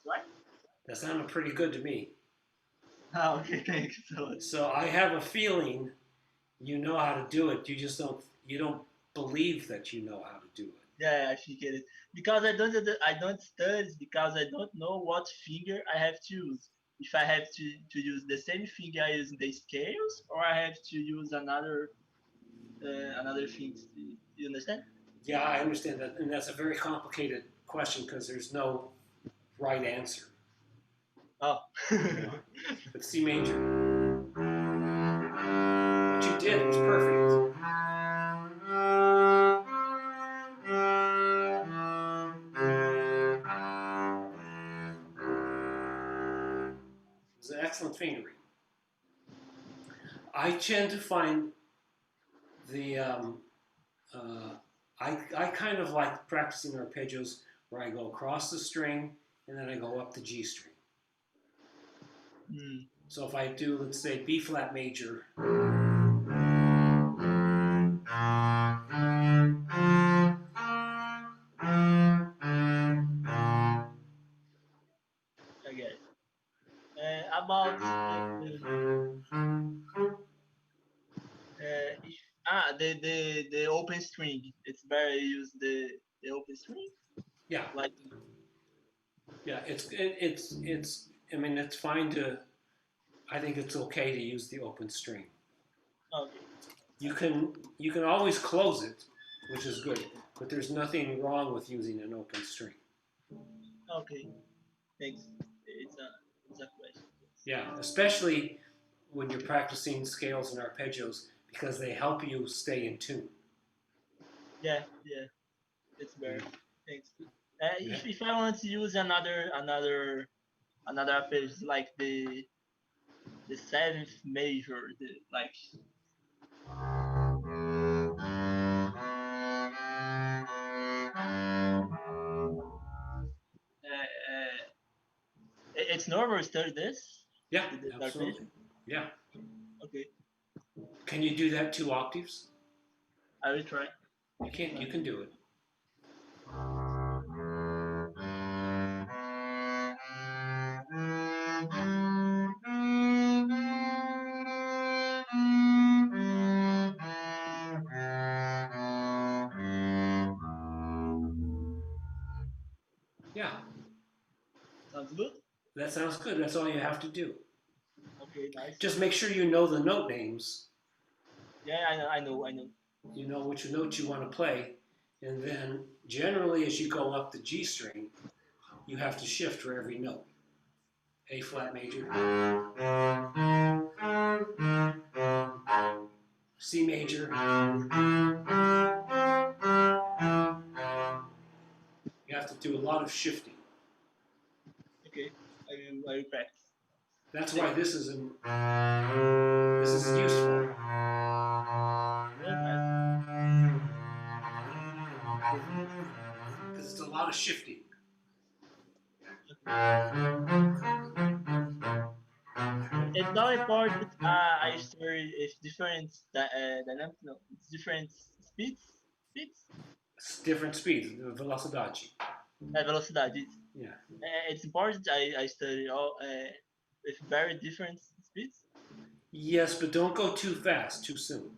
Right? That sounded pretty good to me. Oh, okay, thanks so much. So I have a feeling you know how to do it. You don't believe that you know how to do it. Yeah, I should get it because I don't study because I don't know what finger I have to use. If I have to use the same finger I use in the scales, or I have to use another things. You understand? Yeah, I understand that, and that's a very complicated question because there's no right answer. Oh. But C major. What you did was perfect. It was an excellent fingering. I tend to find the I kind of like practicing arpeggios where I go across the string and then I go up the G string. Mm. So if I do, let's say, B flat major. I get it. About the open string. It's better to use the open string. Yeah, Like yeah. It's. I mean, it's fine to. I think it's okay to use the open string. okay. You can always close it, which is good. But there's nothing wrong with using an open string. Okay. Thanks. It's a question. Yeah, especially when you're practicing scales and arpeggios because they help you stay in tune. Yeah, it's better. Thanks. Yeah. If I want to use another arpeggio like the seventh major, like it's normal to start this. Yeah, The absolutely. arpeggio. Yeah. Okay, Can you do that 2 octaves? I will try. You can't. You can do it. Yeah, Sounds good. that sounds good. That's all you have to do. Okay, nice. Just make sure you know the note names. Yeah, I know. You know which note you want to play, and then generally as you go up the G string, you have to shift for every note. A flat major, C major. You have to do a lot of shifting. Okay, I will practice. That's why this is useful. Yeah, nice. Because it's a lot of shifting. It's not important. I story is different dynamic. No, it's different speeds. Speeds. It's different speeds, velocidade. É velocidade. Yeah. It's important I study all with very different speeds. Yes, but don't go too fast, too soon.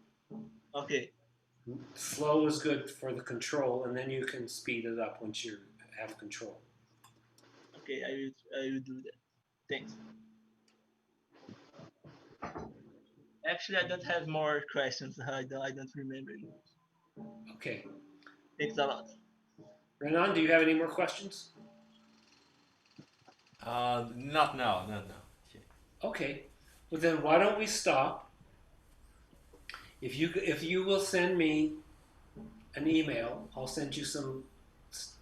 Okay. Slow is good for the control, and then you can speed it up once you have control. Okay, I will do that. Thanks. Actually, I don't have more questions. I don't remember. Okay. Thanks a lot. Renan, do you have any more questions? Not now, not now. Okay. Well, then why don't we stop? If you will send me an email, I'll send you some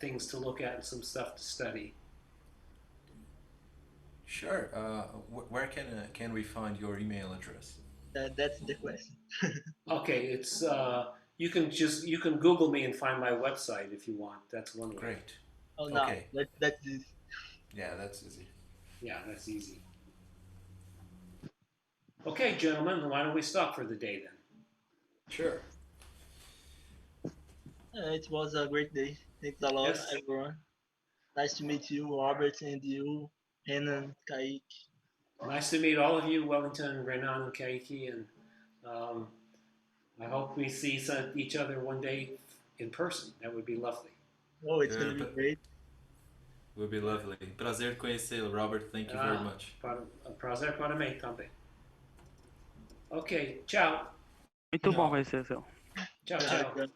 things to look at and some stuff to study. Sure. Where can we find your email address? That's the question. Okay, it's you can Google me and find my website if you want. That's one way. Great. Oh no, Okay. that's easy. Yeah, that's easy. Yeah, that's easy. Okay, gentlemen, why don't we stop for the day then? Sure. It was a great day. Thanks a lot, Yes. everyone. Nice to meet you, Robert, and you, Renan, Kaique. Nice to meet all of you, Wellington, Renan, and Kaiki, and I hope we see each other one day in person. That would be lovely. Oh, it's gonna be great. Would be lovely. Prazer conhecê-lo, Robert. Thank you very much. Prazer para mim também. Ok, tchau. Muito bom conhecer o seu. Tchau, tchau.